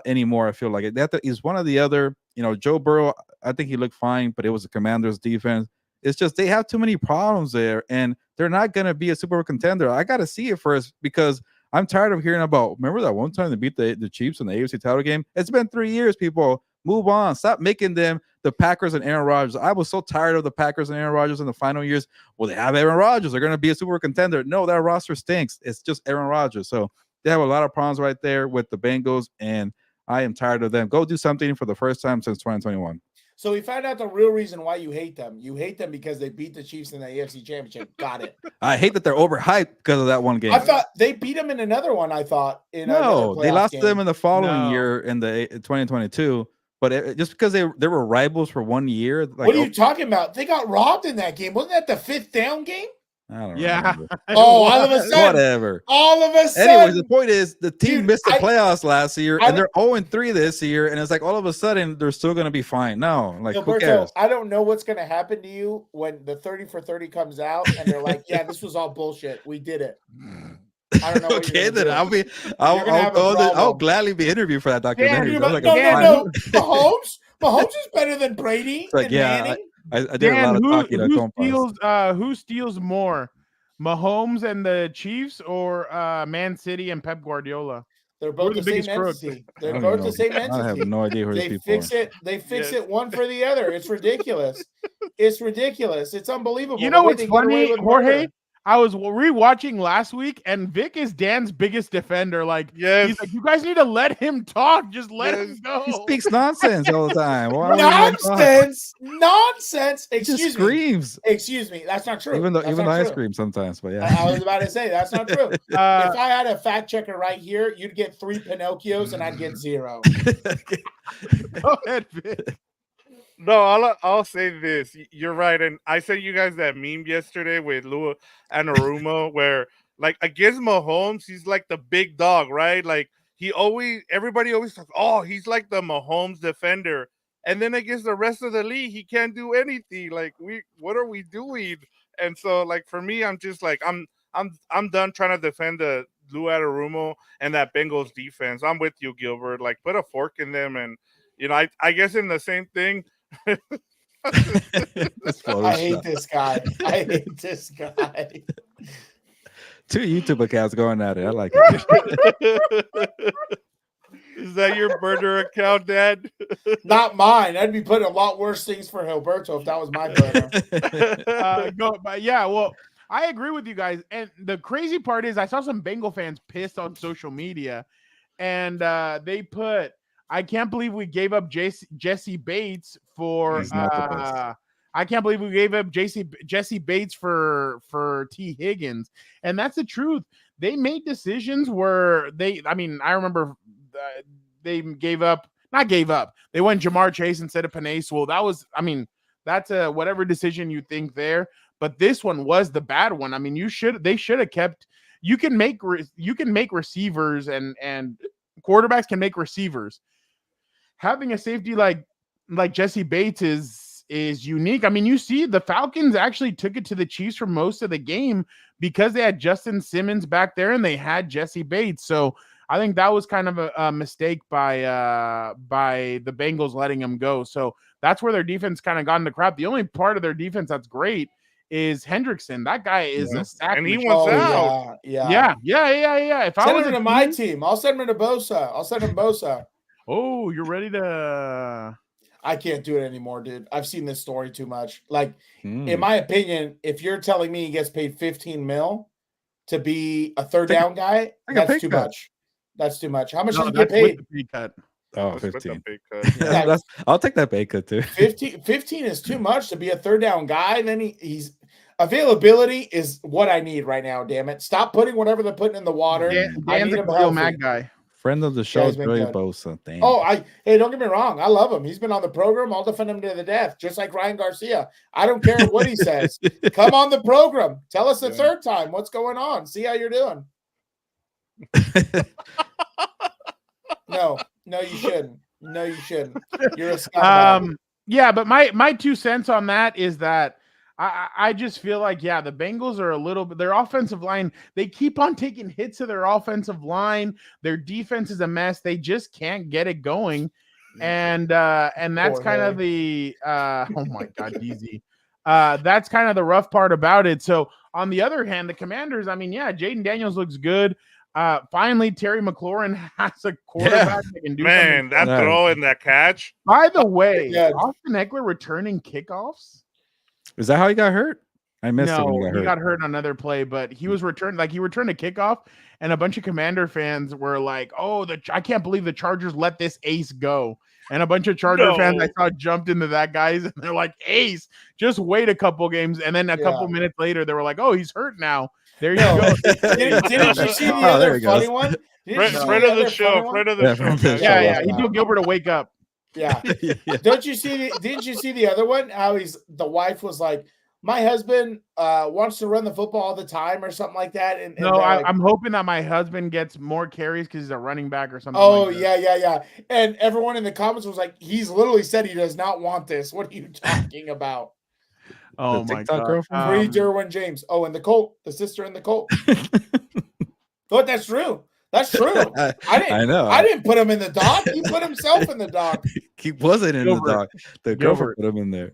anymore. I feel like it. He's one of the other. Joe Burrow, I think he looked fine, but it was the Commanders' defense. It's just they have too many problems there, and they're not going to be a Super Bowl contender. I got to see it first because I'm tired of hearing about, remember that one time they beat the Chiefs in the AFC title game? It's been 3 years, people. Move on. Stop making them the Packers and Aaron Rodgers. I was so tired of the Packers and Aaron Rodgers in the final years. Well, they have Aaron Rodgers. They're going to be a Super Bowl contender. No, that roster stinks. It's just Aaron Rodgers. So they have a lot of problems right there with the Bengals, and I am tired of them. Go do something for the first time since 2021. So we found out the real reason why you hate them. You hate them because they beat the Chiefs in the AFC Championship. Got it. I hate that they're overhyped because of that one game. I thought they beat them in another one. I thought no, they lost game. them in the following year in the 2022. But just because they were rivals for 1 year. What are you talking about? They got robbed in that game. Wasn't that the 5th down game? I don't know. All of a sudden. Whatever. All of a sudden. Anyways, the point is the team missed the playoffs last year, and they're 0-3 this year, and it's like all of a sudden they're still going to be fine. No, like who cares? I don't know what's going to happen to you when the 30 for 30 comes out, and they're like, "Yeah, this was all bullshit. We did it." I don't know. Okay, then I'll gladly be interviewed for that documentary. Yeah, no. Mahomes is better than Brady and Manning. I did a lot of talking. Who steals more, Mahomes and the Chiefs, or Man City and Pep Guardiola? They're both the same entity. They're both the same entity. I have no idea who these people are. They fix it one for the other. It's ridiculous. It's ridiculous. It's unbelievable. You know what's funny, Jorge? I was rewatching last week, and Vic is Dan's biggest defender. Like, he's like, you guys need to let him talk. Just let him go. He speaks nonsense all the time. Nonsense. Excuse me. Screams. Excuse me. That's not true. Even though I scream sometimes, but yeah. I was about to say that's not true. If I had a fact checker right here, you'd get 3 Pinocchios and I'd get 0. Go ahead, Vic. No, I'll say this. You're right, and I sent you guys that meme yesterday with Lua Anarumo, where like against Mahomes, he's like the big dog, right? Like everybody always talks, oh, he's like the Mahomes defender, and then against the rest of the league, he can't do anything. Like what are we doing? And so, like for me, I'm just like I'm done trying to defend the Lou Anarumo and that Bengals defense. I'm with you, Gilbert. Like put a fork in them, and I guess in the same thing. I hate this guy. 2 YouTube accounts going at it. I like it. Is that your burner account, Dad? Not mine. I'd be putting a lot worse things for Gilberto if that was my burner. Well, I agree with you guys. And the crazy part is I saw some Bengal fans pissed on social media, and they put, I can't believe we gave up Jesse Bates for He's not the best. I can't believe we gave up Jesse Bates for T. Higgins. And that's the truth. They made decisions where I remember they not gave up. They went Jamar Chase instead of Penei Sewell. That was, that's a whatever decision you think there. But this one was the bad one. I mean, they should have kept. You can make receivers and quarterbacks can make receivers. Having a safety like Jesse Bates is unique. I mean, you see the Falcons actually took it to the Chiefs for most of the game because they had Justin Simmons back there and they had Jesse Bates. So I think that was kind of a mistake by the Bengals letting him go. So that's where their defense kind of got into crap. The only part of their defense that's great is Hendrickson. That guy is a sack. And he wants out. Yeah. If I was him to my team, I'll send him to Bosa. I'll send him Bosa. Oh, you're ready to... I can't do it anymore, dude. I've seen this story too much. Like, in my opinion, if you're telling me he gets paid $15 million to be a third down guy, that's too much. That's too much. How much does he get paid? Pay cut. Oh, 15. I'll take that pay cut too. 15 is too much to be a third down guy. Then he's availability is what I need right now. Damn it! Stop putting whatever they're putting in the water. I need him healthy. Mad guy. Friend of the show, Joey Bosa. Damn. Oh, hey, don't get me wrong. I love him. He's been on the program. I'll defend him to the death, just like Ryan Garcia. I don't care what he says. Come on the program. Tell us the third time what's going on. See how you're doing. No, you shouldn't. No, you shouldn't. You're a scumbag. Yeah, but my 2 cents on that is that I just feel like, the Bengals are a little bit, their offensive line, they keep on taking hits to their offensive line. Their defense is a mess. They just can't get it going. And that's kind of the oh my God, DZ. That's kind of the rough part about it. So on the other hand, the Commanders, Jayden Daniels looks good. Finally, Terry McLaurin has a quarterback that can do something. That throw and that catch. By the way, Austin Eckler returning kickoffs. Is that how he got hurt? I missed it. No, he got hurt on another play, but he was returned. Like, he returned a kickoff, and a bunch of Commander fans were like, "Oh, I can't believe the Chargers let this ace go." And a bunch of Charger fans I saw jumped into that, guys, and they're like, "Ace, just wait a couple games." And then a couple minutes later, they were like, "Oh, he's hurt now." There you go. Didn't you see the other funny one? Friend of the show. Yeah. He told Gilbert to wake up. Yeah. Didn't you see the other one? How the wife was like, my husband wants to run the football all the time or something like that. And no, I'm hoping that my husband gets more carries because he's a running back or something. Oh, like yeah. And everyone in the comments was like, he's literally said he does not want this. What are you talking about? Oh my God. Free Derwin James. Oh, and the Colt, the sister in the Colt. But that's true. That's true. I know. I didn't put him in the dock. He put himself in the dock. He wasn't in the dock. The girlfriend put him in there.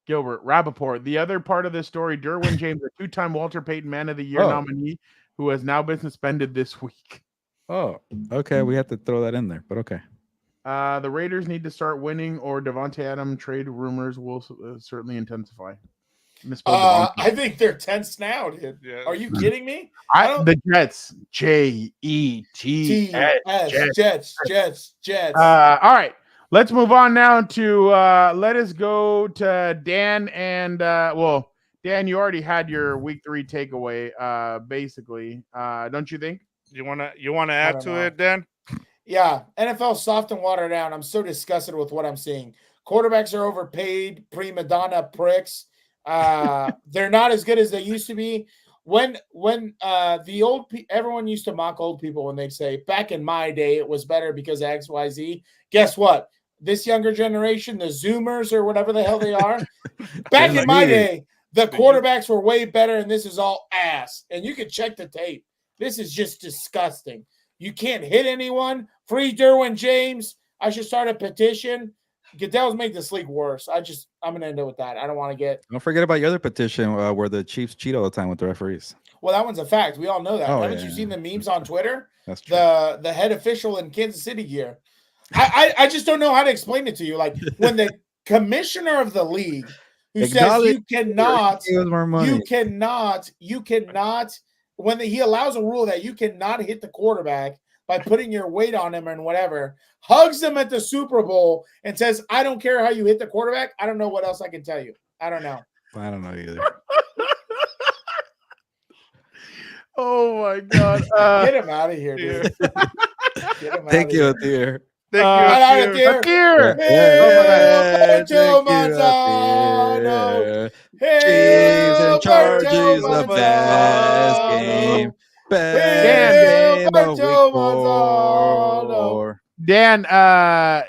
Gilbert Rappaport. The other part of this story, Derwin James, a 2-time Walter Payton Man of the Year nominee, who has now been suspended this week. Oh, okay. We have to throw that in there, but okay. The Raiders need to start winning, or Devontae Adams trade rumors will certainly intensify. I think they're tense now, dude. Yeah. Are you kidding me? The Jets. Jets. All right. Let's move on now to let us go to Dan and Dan, you already had your week 3 takeaway, basically. Don't you think? You wanna add to it, Dan? Yeah, NFL soft and watered down. I'm so disgusted with what I'm seeing. Quarterbacks are overpaid, prima donna pricks. They're not as good as they used to be. When the old everyone used to mock old people when they'd say, back in my day, it was better because of XYZ. Guess what? This younger generation, the Zoomers or whatever the hell they are, back in my day, the quarterbacks were way better, and this is all ass. And you can check the tape. This is just disgusting. You can't hit anyone. Free Derwin James. I should start a petition. Goodell's make this league worse. I'm going to end it with that. I don't want to get. Don't forget about your other petition where the Chiefs cheat all the time with the referees. Well, that one's a fact. We all know that. Haven't you seen the memes on Twitter? That's true. The head official in Kansas City gear. I just don't know how to explain it to you. Like, when the commissioner of the league, who says Acknowledge you cannot, he was more money. you cannot, when he allows a rule that you cannot hit the quarterback by putting your weight on him and whatever, hugs him at the Super Bowl and says, I don't care how you hit the quarterback. I don't know what else I can tell you. I don't know. I don't know either. Oh my God. Get him out of here, dude. Get him Thank out you, of here. Atir. Thank Uh, you. Get out of Atir. here. Here. Yeah, Hey, Roberto thank you, Manzano. Atir. Hey, Chiefs in charge Roberto is the best game. Manzano. Best Hey, game of week Roberto Manzano. 4. Dan,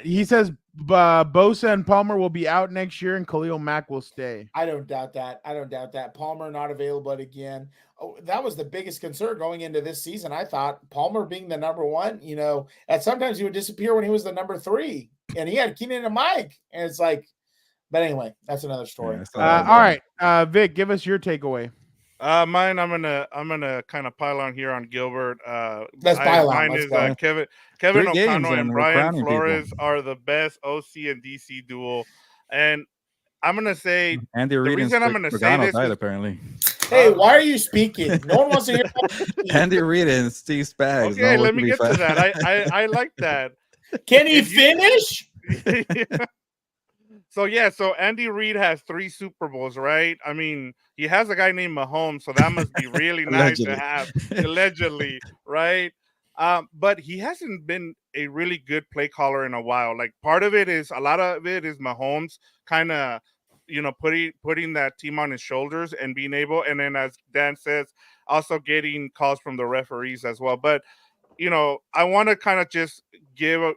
he says Bosa and Palmer will be out next year and Khalil Mack will stay. I don't doubt that. Palmer not available again. Oh, that was the biggest concern going into this season. I thought Palmer being the number one, and sometimes he would disappear when he was the number 3, and he had Keenan and Mike, and it's like, but anyway, that's another story. All right, Vic, give us your takeaway. Mine, I'm gonna kind of pile on here on Gilbert. Let's pile on. Mine Let's is go. Kevin 3 games O'Connell and and we're Brian crowning Flores people. are the best OC and DC duel, and I'm gonna say Andy the Reid and reason I'm gonna say Pagano this died is apparently. Hey, why are you speaking? No one wants to hear. Andy Reid and Steve Spags. okay. No Let one me can get be to fat. that. I like that. Can he finish? So Andy Reid has 3 Super Bowls, right? I mean, he has a guy named Mahomes, so that must be really nice to Allegedly. have, allegedly, right? But he hasn't been a really good play caller in a while. Like a lot of it is Mahomes kind of, putting that team on his shoulders and being able, and then as Dan says, also getting calls from the referees as well. But I want to kind of just give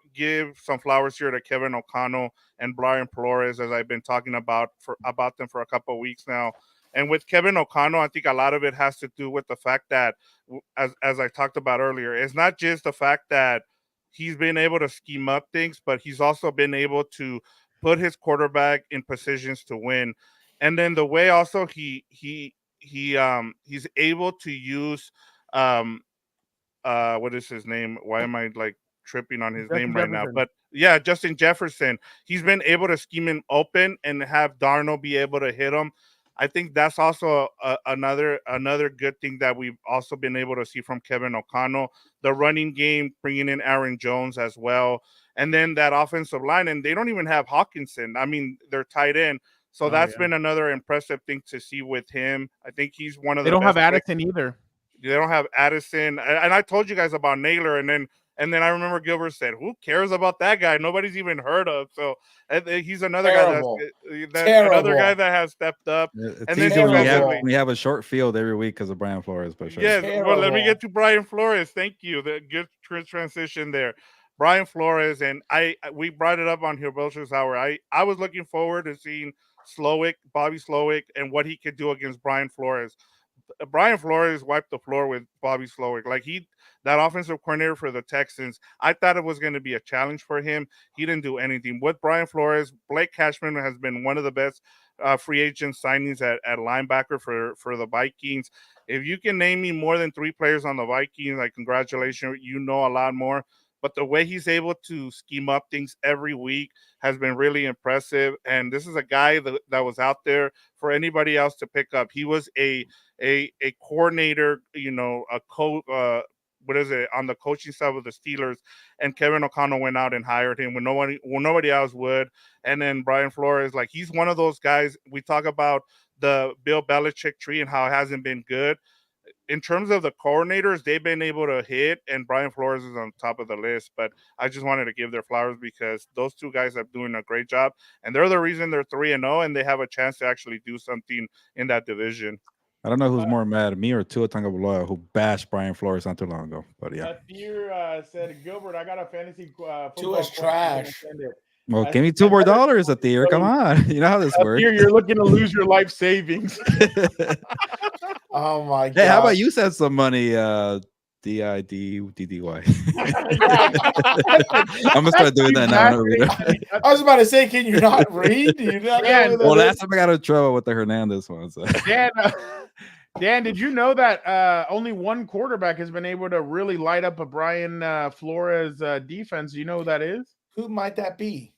some flowers here to Kevin O'Connell and Brian Flores, as I've been talking about them for a couple of weeks now. And with Kevin O'Connell, I think a lot of it has to do with the fact that, as I talked about earlier, it's not just the fact that he's been able to scheme up things, but he's also been able to put his quarterback in positions to win. And then the way also he's able to use what is his name? Why am I like tripping on his name right now? But yeah, Justin Jefferson. He's been able to scheme him open and have Darnold be able to hit him. I think that's also another good thing that we've also been able to see from Kevin O'Connell. The running game, bringing in Aaron Jones as well, and then that offensive line. And they don't even have Hawkinson. I mean, they're tight end. So that's been another impressive thing to see with him. I think he's one of the. They don't best have Addison either. They don't have Addison, and I told you guys about Naylor, and then I remember Gilbert said, "Who cares about that guy? Nobody's even heard of." So he's another another guy that has stepped up. It's and easy then when you have a short field every week because of Brian Flores. But sure. Yes, well, let me get to Brian Flores. Thank you. The good transition there. Brian Flores, and we brought it up on here, Belcher's Hour. I was looking forward to seeing Bobby Slowick, and what he could do against Brian Flores. Brian Flores wiped the floor with Bobby Slowick. Like that offensive coordinator for the Texans, I thought it was going to be a challenge for him. He didn't do anything. With Brian Flores, Blake Cashman has been one of the best free agent signings at linebacker for the Vikings. If you can name me more than 3 players on the Vikings, like, congratulations, you know a lot more. But the way he's able to scheme up things every week has been really impressive. And this is a guy that was out there for anybody else to pick up. He was a coordinator, a coach, on the coaching side of the Steelers, and Kevin O'Connell went out and hired him when nobody else would. And then Brian Flores, like, he's one of those guys. We talk about the Bill Belichick tree and how it hasn't been good. In terms of the coordinators, they've been able to hit, and Brian Flores is on top of the list. But I just wanted to give their flowers because those 2 guys are doing a great job, and they're the reason they're 3-0, and they have a chance to actually do something in that division. I don't know who's more mad, me or Tua Tagovailoa, who bashed Brian Flores not too long ago. But yeah. Atir said, Gilbert, I got a fantasy football. Tua's trash. Well, give me $2 more, Atir. Come on. You know how this works. You're looking to lose your life savings. Oh my God. Hey, how about you send some money? DIDDY. I'm gonna start doing that now. I was about to say, can you not read? Do you not know well, last time I got in trouble with the Hernandez one. So. Dan, did you know that only one quarterback has been able to really light up a Brian Flores defense? Do you know who that is? Who might that be?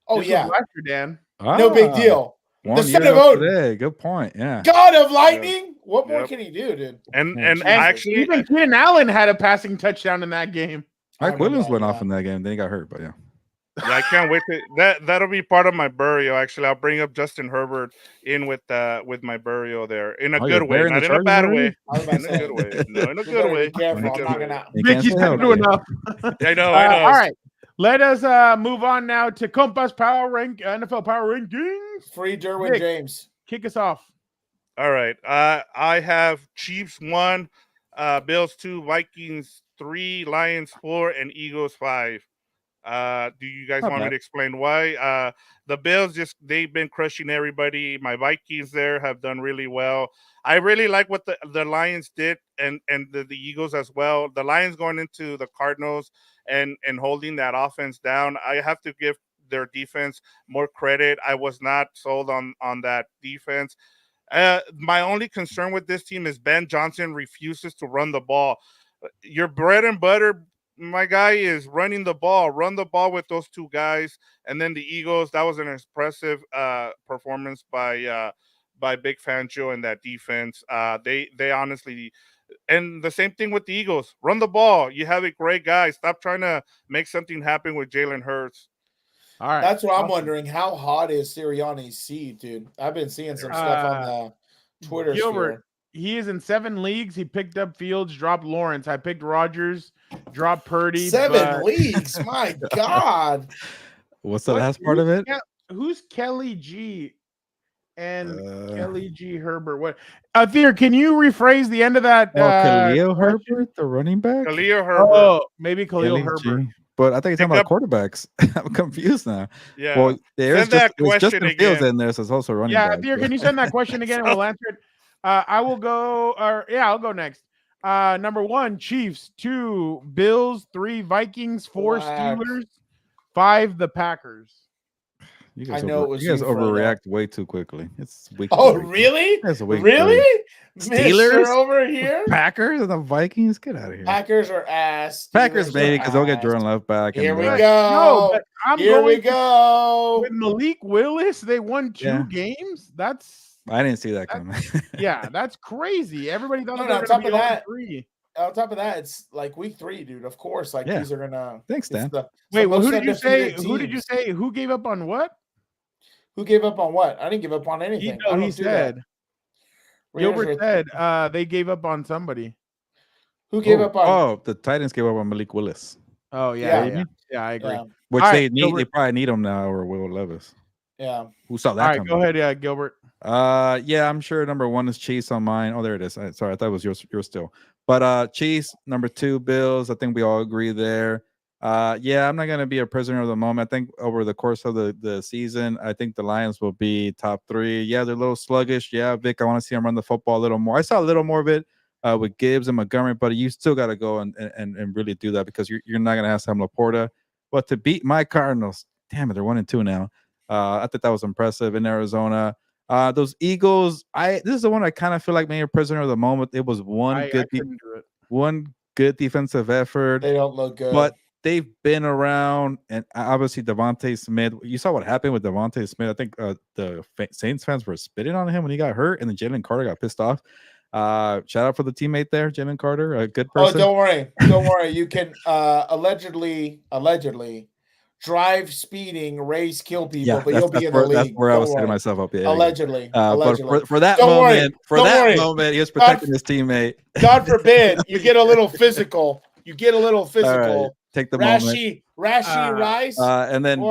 Oh, this yeah. was last year, Dan. No big Ah, deal. The 1 son year of ago Odin, today. Good point. Yeah. God of Lightning. What more Yep. can he do, dude? And Jesus. actually, Even Keenan Allen had a passing touchdown in that game. I Mike remember Williams that, went off yeah. in that game. Then he got hurt, but yeah. yeah, I can't wait to that'll be part of my burial. Actually, I'll bring up Justin Herbert in with my burial there in a Oh, you're good way, burying the not in a Chargers bad already? way. I was about In to a good say, way. No, in a you good better way. be careful. In a I'm good not way. gonna. You can't Vicky's say not help doing you. enough. I know. I know. All right. Let us move on now to Compas NFL Power Rankings. Free Derwin Nick. James. Kick us off. All right. I have Chiefs 1, Bills 2, Vikings 3, Lions 4, and Eagles 5. Do you guys Not want me bad. to explain why? The Bills they've been crushing everybody. My Vikings there have done really well. I really like what the Lions did and the Eagles as well. The Lions going into the Cardinals and holding that offense down. I have to give their defense more credit. I was not sold on that defense. My only concern with this team is Ben Johnson refuses to run the ball. Your bread and butter, my guy, is running the ball. Run the ball with those two guys. And then the Eagles, that was an impressive performance by Big Fangio and that defense. They honestly, and the same thing with the Eagles. Run the ball. You have a great guy. Stop trying to make something happen with Jalen Hurts. All right. That's what I'm Awesome. wondering. How hot is Sirianni's seed, dude? I've been seeing some stuff on the Twitter Gilbert, sphere. he is in 7 leagues. He picked up Fields, dropped Lawrence. I picked Rodgers, dropped Purdy. 7 leagues. My God. What's the last part of it? Who's Kelly G and Uh, Kelly G Herbert? What? Theo, can you rephrase the end of that? Khalil question? Herbert, the running back? Khalil Herbert. Oh, maybe Khalil Kelly Herbert. G. But I think you're talking Pick about quarterbacks. I'm confused now. Yeah. Well, there's Send that there's question Justin Fields again. in there, so it's also running Yeah, back. Theo, can you send that question again and we'll answer it? I will go, I'll go next. Number 1, Chiefs. 2, Bills. 3, Vikings. 4, Whack. Steelers. 5, the Packers. You I know it was you guys you, Fredo. overreact way too quickly. It's week. Oh, 3. really? That's week Really? 3. Mister Steelers? over here? Packers and the Vikings? Get out of here. Packers are ass. Packers Steelers maybe are because they'll get ass. Jordan Love back. Here and we the rest. go. No, but I'm Here we going go. with Malik Willis. They won 2 Yeah. games. That's I didn't see that coming. yeah, that's crazy. Everybody thought No, they on were top going to of be that, 3. On top of that, it's like week 3, dude. Of course, like Yeah. these are gonna. Thanks, Dan. Wait, well, who most did you say? undefeated Who did you teams. say? Who gave up on what? Who gave up on what? I didn't give up on anything. I don't He do said. that. Gilbert said they gave up on somebody. Who gave up on? Oh, the Titans gave up on Malik Willis, Oh Yeah. yeah, I agree. Yeah, which All they right, need. Gilbert. They probably need him now, or Will Levis. yeah. Who saw All that right, coming? go ahead, Gilbert. Yeah, I'm sure number 1 is Chiefs on mine. Oh, there it is. Sorry, I thought it was yours still. But Chiefs, number 2, Bills. I think we all agree there. Yeah, I'm not gonna be a prisoner of the moment. I think over the course of the season, I think the Lions will be top 3. Yeah, they're a little sluggish. Yeah, Vic, I want to see them run the football a little more. I saw a little more of it with Gibbs and Montgomery, but you still got to go and really do that because you're not gonna have Sam Laporta. But to beat my Cardinals, damn it, they're 1-2 now. I think that was impressive in Arizona. Those Eagles, this is the one I kind of feel like maybe a prisoner of the moment. It was one good defensive effort. They don't look good. But they've been around, and obviously Devontae Smith. You saw what happened with Devontae Smith. I think the Saints fans were spitting on him when he got hurt, and then Jalen Carter got pissed off. Shout out for the teammate there, Jalen Carter, a good person. Oh, don't worry. You can allegedly drive, speeding, race, kill people, but you'll be in the league. That's where I was setting myself up. Yeah, allegedly. But for that Don't moment, worry. moment, he was protecting his teammate. God forbid you get a little physical. All right, take the moment. Rashi Rice. And then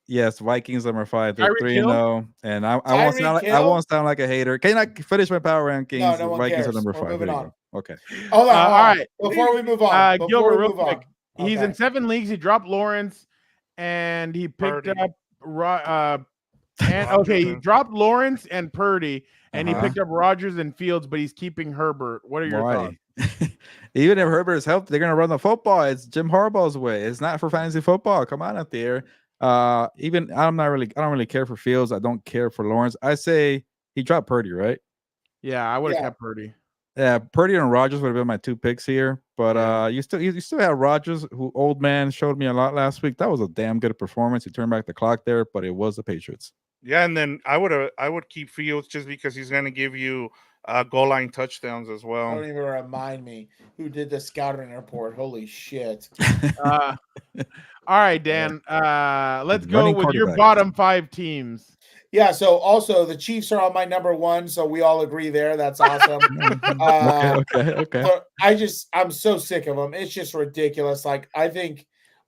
yes, Vikings number 5. They're 3-0. And I won't sound like a hater. Can I finish my power rankings? No one Vikings cares. are number We're 5. moving on. Okay. Hold on. All right. Before we move on, Gilbert, real quick. He's in 7 leagues. He dropped Lawrence, and he picked up he dropped Lawrence and Purdy, and he picked up Rodgers and Fields, but he's keeping Herbert. What are your thoughts? Even if Herbert is healthy, they're gonna run the football. It's Jim Harbaugh's way. It's not for fantasy football. Come on out there. I don't really care for Fields. I don't care for Lawrence. I say he dropped Purdy, right? Yeah, I would have kept Purdy. Yeah, Purdy and Rodgers would have been my 2 picks here. But you still have Rodgers, who old man showed me a lot last week. That was a damn good performance. He turned back the clock there, but it was the Patriots. Yeah, and then I would keep Fields just because he's going to give you goal line touchdowns as well. Don't even remind me who did the scouting report. Holy shit. All right, Dan. Let's go Running with your quarterback. bottom 5 teams. Yeah, so also the Chiefs are on my number 1, so we all agree there. That's awesome. Okay. So I'm so sick of them. It's just ridiculous. Like, I think,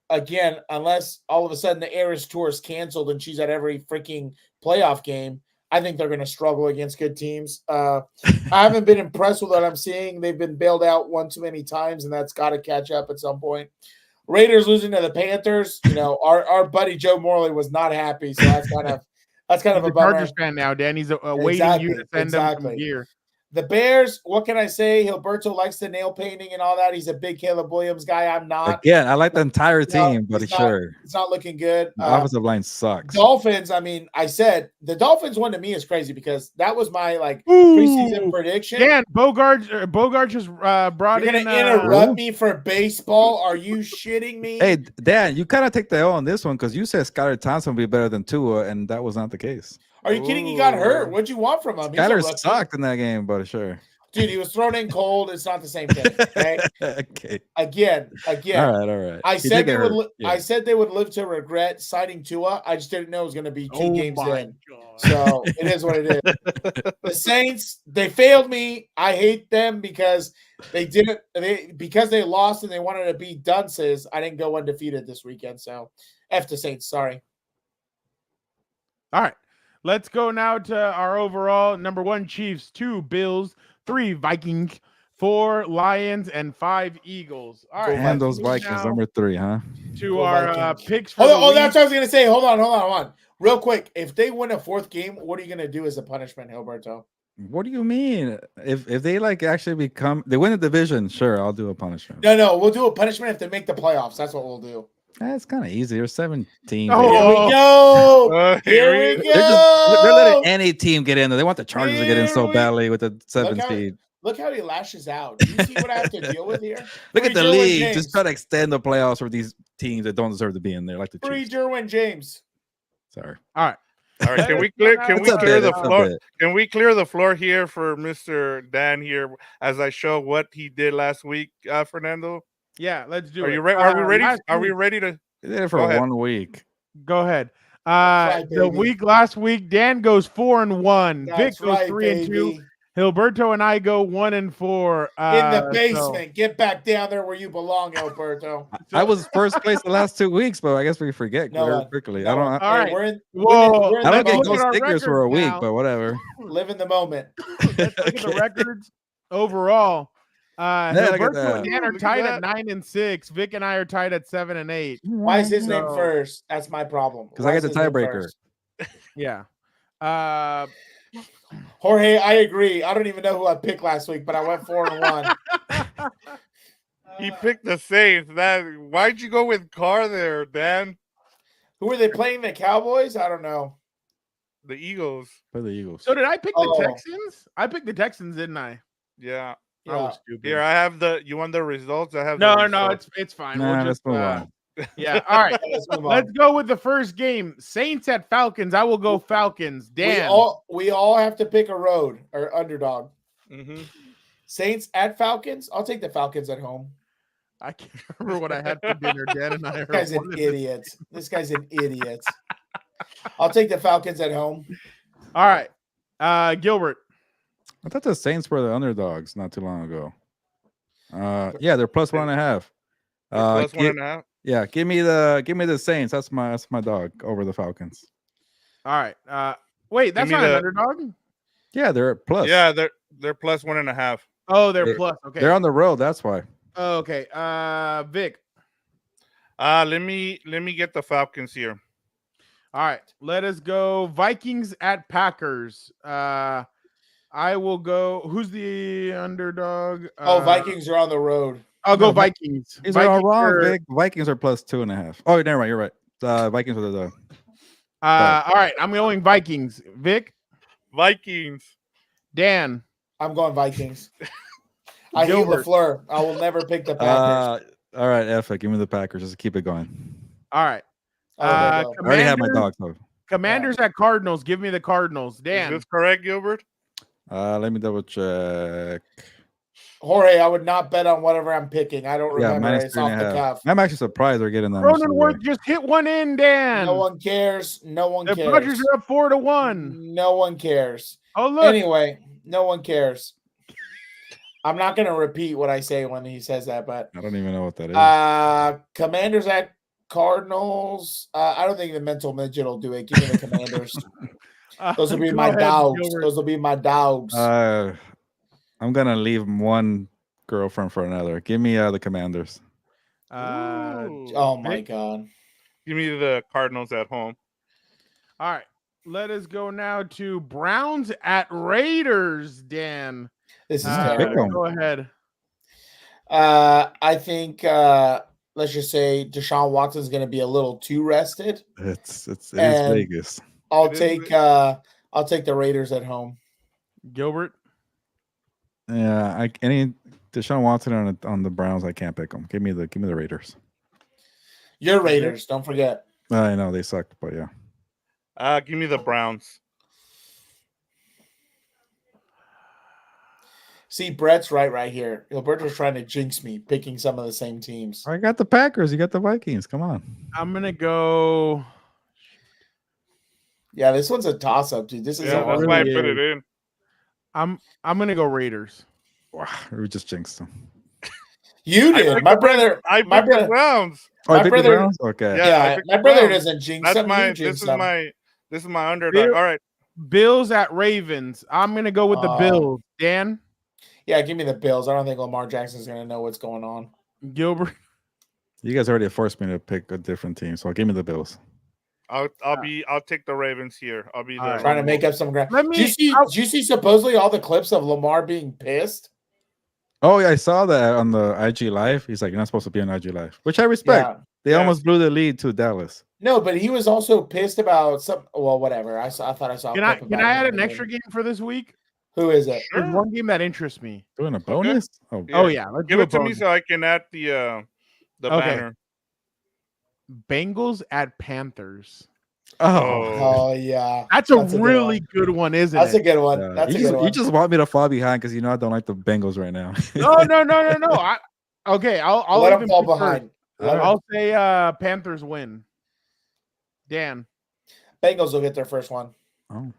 again, unless all of a sudden the Eras Tour is canceled and she's at every freaking playoff game, I think they're going to struggle against good teams. I haven't been impressed with what I'm seeing. They've been bailed out one too many times, and that's got to catch up at some point. Raiders losing to the Panthers. You know, our buddy Joe Morley was not happy, so that's kind of He's a a bummer. Chargers fan now, Dan. He's waiting you to send him some gear. The Bears, what can I say? Gilberto likes the nail painting and all that. He's a big Caleb Williams guy. I'm not. Again, I like the entire team, but it's sure. It's not looking good. The offensive line sucks. Dolphins, I mean, I said the Dolphins one to me is crazy because that was my preseason prediction. Dan, Bogart just brought You're in. going to interrupt me for baseball? Are you shitting me? Hey, Dan, you kind of take the L on this one because you said Skylar Thompson would be better than Tua, and that was not the case. Are you kidding? He got hurt. What'd you want from him? Skylar sucked in that game, but sure. Dude, he was thrown in cold. It's not the same thing. Okay. Okay. Again. All right. I said they would. I said they would live to regret signing Tua. I just didn't know it was going to be 2 games in. God. So it is what it is. The Saints, they failed me. I hate them because they didn't. Because they lost and they wanted to be dunces. I didn't go undefeated this weekend. So F the Saints. Sorry. All right. Let's go now to our overall number 1 Chiefs, 2 Bills, 3 Vikings, 4 Lions, and 5 Eagles. All right, and those Vikings number 3, huh? To our picks. For that's what I was gonna say. Hold on, real quick. If they win a 4th game, what are you gonna do as a punishment, Gilberto? What do you mean? If they actually they win the division, sure, I'll do a punishment. No, we'll do a punishment if they make the playoffs. That's what we'll do. That's kind of easy. There's 17. Here we go. Here we go. They're letting any team get in there. They want the Chargers to get in so badly with the 7th seed. Look how he lashes out. Do you see what I have to deal with here? Look at the league. Just try to extend the playoffs for these teams that don't deserve to be in there, like the Chiefs. Derwin James. Sorry. All right. Can we clear the floor? Can we clear the floor here for Mr. Dan here as I show what he did last week, Fernando? Yeah, let's do it. Are we ready? Are we ready to? They did it for 1 week. Go ahead. Last week, Dan goes 4-1. Vic goes 3-2. Gilberto and I go 1-4. In the basement. Get back down there where you belong, Gilberto. I was first place the last 2 weeks, but I guess we forget very quickly. I don't. All right. I don't get those stickers for a week, but whatever. Live in the moment. Let's look at the records overall. Gilberto and Dan are tied at 9-6. Vic and I are tied at 7-8. Why is his name first? That's my problem. Because I get the tiebreaker. Yeah. Jorge, I agree. I don't even know who I picked last week, but I went 4-1. He picked the Saints. Why'd you go with Carr there, Dan? Who are they playing? The Cowboys? I don't know. The Eagles. For the Eagles. So did I pick the Texans? I picked the Texans, didn't I? Yeah. I was stupid. Here, I have you want the results? I have no, it's fine. Nah, let's move on. Yeah. All right. Let's go with the first game. Saints at Falcons. I will go Falcons. Dan. We all have to pick a road or underdog. Mm-hmm. Saints at Falcons. I'll take the Falcons at home. I can't remember what I had for dinner. Dan and I. This guy's an idiot. This guy's an idiot. I'll take the Falcons at home. All right. Gilbert. I thought the Saints were the underdogs not too long ago. Yeah, they're plus 1.5. Plus 1.5. Yeah, give me the Saints. That's my dog over the Falcons. All right. Wait, that's not an underdog. Yeah, they're plus. Yeah, they're plus 1.5. Oh, they're plus. Okay, they're on the road. That's why. Oh, okay. Vic. Let me get the Falcons here. All right, let us go. Vikings at Packers. I will go. Who's the underdog? Vikings are on the road. I'll go Vikings. These are all wrong, Vic. Vikings are plus 2.5. Oh, never mind. You're right. Vikings are the. All right, I'm going Vikings. Vic. Vikings. Dan. I'm going Vikings. I hate LaFleur. I will never pick the Packers. All right, F it. Give me the Packers. Just keep it going. All right. I already have my dog. So. Commanders at Cardinals. Give me the Cardinals. Is Dan. this correct, Gilbert? Let me double check. Jorge, I would not bet on whatever I'm picking. I don't Yeah, remember. It's off the -3.5. cuff. I'm actually surprised they're getting that much. Cronenworth just hit one in, Dan. No one cares. No one The cares. Dodgers are up 4-1. No one cares. Oh, look. Anyway, no one cares. I'm not going to repeat what I say when he says that, but I don't even know what that is. Commanders at Cardinals. I don't think the mental midget will do it. Give me the Commanders. Those will be Go my ahead, dogs. Gilbert. Those will be my dogs. I'm gonna leave one girlfriend for another. Give me the Commanders. Oh my Vic? God. Give me the Cardinals at home. All right. Let us go now to Browns at Raiders, Dan. This is pick 'em. terrible. Go ahead. I think let's just say Deshaun Watson's going to be a little too rested. It is And- Vegas. I'll take the Raiders at home. Gilbert. Yeah, any Deshaun Watson on the Browns, I can't pick them. Give me the Raiders. Your Raiders, don't forget. I know they sucked, but yeah. Give me the Browns. See, Brett's right here. Gilberto's trying to jinx me, picking some of the same teams. I got the Packers. You got the Vikings. Come on. I'm gonna go. Yeah, this one's a toss-up, dude. This is Yeah, a that's hard why I one. put it in. I'm gonna go Raiders. Wow, we just jinxed them. You I did. picked My the brother. I My picked the brother. Browns. Oh, My I picked brother- the Browns. Okay. Yeah, I Yeah, picked my the brother Browns. doesn't jinx That's them. my. You jinx This is them. my underdog. Bill- All right. Bills at Ravens. I'm gonna go with the Bills. Dan. Yeah, give me the Bills. I don't think Lamar Jackson's going to know what's going on. Gilbert. You guys already forced me to pick a different team, so give me the Bills. I'll take the Ravens here. I'll be the All right. Trying to make up some ground. Let me- Did you see supposedly all the clips of Lamar being pissed? Oh, yeah, I saw that on the IG Live. He's like, you're not supposed to be on IG Live, which I respect. Yeah. They Yeah. almost blew the lead to Dallas. No, but he was also pissed about some. Well, whatever. I thought I saw. a Can I clip can about I him add in an the extra game. game for this week? Who is it? There's one game that interests me. Doing a bonus? Oh, Yeah. Oh yeah, let's Give do a it to me bonus. so I can add the Okay. banner. Bengals at Panthers. Oh yeah, That's a good really one. good one, isn't That's it? a good one. Yeah. That's a you good one. You just want me to fall behind because you know I don't like the Bengals right now. No. I'll Let even him fall pick first. behind. Let him- I'll say Panthers win. Dan. Bengals will get their first one. Oh,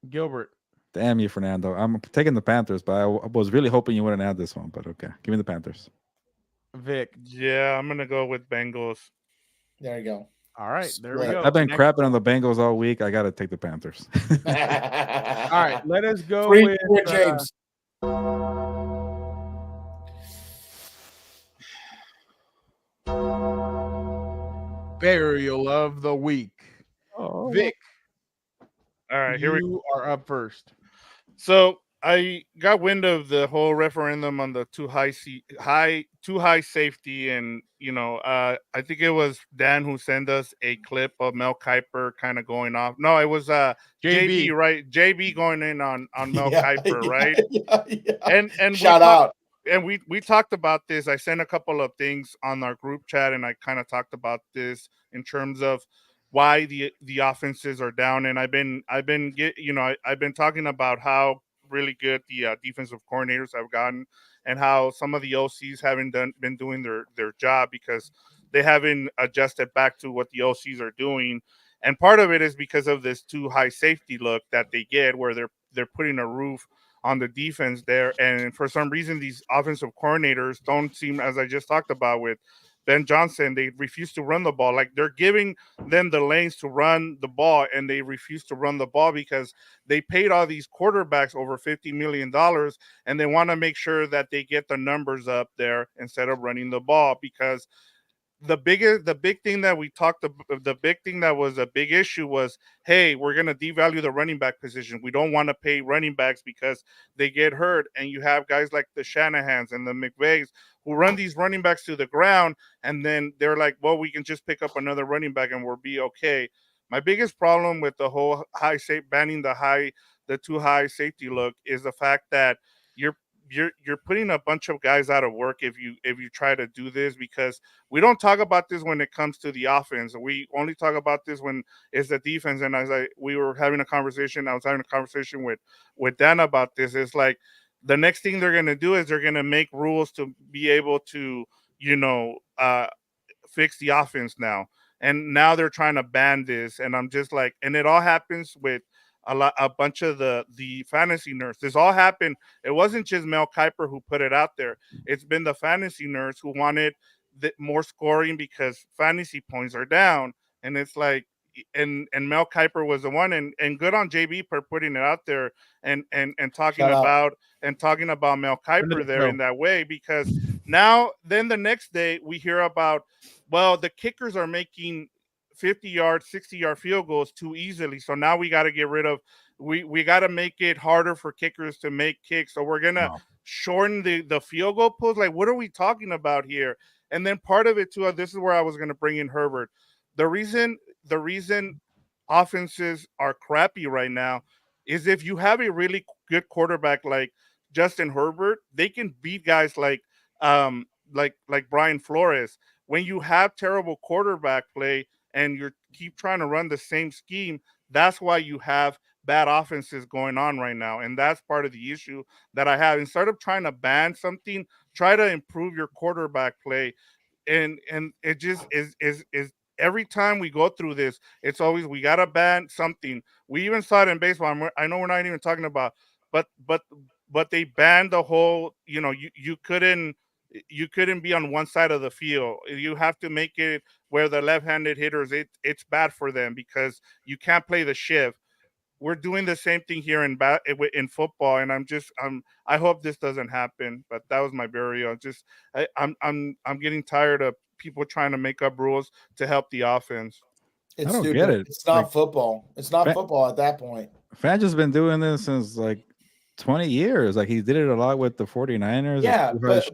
Gilbert. damn you, Fernando. I'm taking the Panthers, but I was really hoping you wouldn't add this one. But okay, give me the Panthers. Vic. Yeah, I'm gonna go with Bengals. There you go. All right, there we Split. go. I've been Next- crapping on the Bengals all week. I got to take the Panthers. All right, let us go Three with for James. burial of the week. Oh, Vic, All right, here we you are up first. So I got wind of the whole referendum on the too high safety, and I think it was Dan who sent us a clip of Mel Kiper kind of going off. No, it was JB, right? JB going in on Mel Kiper, right? Yeah. And Shout out. And we talked about this. I sent a couple of things on our group chat, and I kind of talked about this in terms of why the offenses are down. And I've been talking about how really good the defensive coordinators have gotten, and how some of the OCs haven't been doing their job because they haven't adjusted back to what the OCs are doing. And part of it is because of this too high safety look that they get, where they're putting a roof on the defense there. And for some reason, these offensive coordinators don't seem, as I just talked about with Ben Johnson, they refuse to run the ball. Like, they're giving them the lanes to run the ball, and they refuse to run the ball because they paid all these quarterbacks over $50 million, and they want to make sure that they get the numbers up there instead of running the ball. Because the big thing that we talked about, the big thing that was a big issue was, hey, we're going to devalue the running back position. We don't want to pay running backs because they get hurt. And you have guys like the Shanahans and the McVays who run these running backs to the ground, and then they're like, well, we can just pick up another running back and we'll be okay. My biggest problem with the whole banning the too high safety look is the fact that you're putting a bunch of guys out of work if you try to do this, because we don't talk about this when it comes to the offense. We only talk about this when it's the defense. And as we were having a conversation, I was having a conversation with Dan about this. It's like the next thing they're gonna do is they're gonna make rules to be able to, fix the offense now. And now they're trying to ban this. And I'm just like, and it all happens with a bunch of the fantasy nerds. This all happened. It wasn't just Mel Kiper who put it out there. It's been the fantasy nerds who wanted more scoring because fantasy points are down. And it's like, and Mel Kiper was the one, and good on JB for putting it out there and talking about Mel Kiper there in that way, because now then the next day we hear about, well, the kickers are making 50-yard, 60-yard field goals too easily. So now we got to get rid of, we got to make it harder for kickers to make kicks. So we're going to shorten the field goal post. Like, what are we talking about here? And then part of it too, this is where I was going to bring in Herbert. The reason offenses are crappy right now is if you have a really good quarterback like Justin Herbert, they can beat guys like Brian Flores. When you have terrible quarterback play and you keep trying to run the same scheme, that's why you have bad offenses going on right now. And that's part of the issue that I have. Instead of trying to ban something, try to improve your quarterback play. And it just is every time we go through this, it's always, we got to ban something. We even saw it in baseball. I know we're not even talking about, but they banned the whole, you couldn't be on one side of the field. You have to make it where the left-handed hitters, it's bad for them because you can't play the shift. We're doing the same thing here in football, and I hope this doesn't happen. But that was my burial. I'm getting tired of people trying to make up rules to help the offense. It's I don't stupid. get it. It's not football. It's not football at that point. Fangio's been doing this since like 20 years. Like, he did it a lot with the 49ers. Yeah, but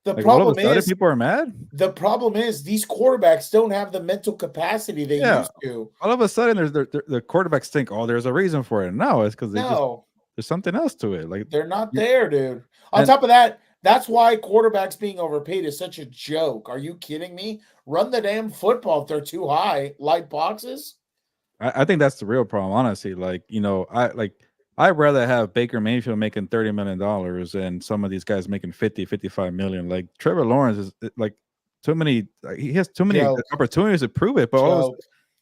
the problem is people are mad. The problem is these quarterbacks don't have the mental capacity they used to. All of a sudden, the quarterbacks think, oh, there's a reason for it. No, it's because there's something else to it. Like, they're not there, dude. On top of that, that's why quarterbacks being overpaid is such a joke. Are you kidding me? Run the damn football if they're too high. Light boxes. I think that's the real problem, honestly. Like, I'd rather have Baker Mayfield making $30 million and some of these guys making 50, 55 million. Like, Trevor Lawrence is like too many. He has too many opportunities to prove it, but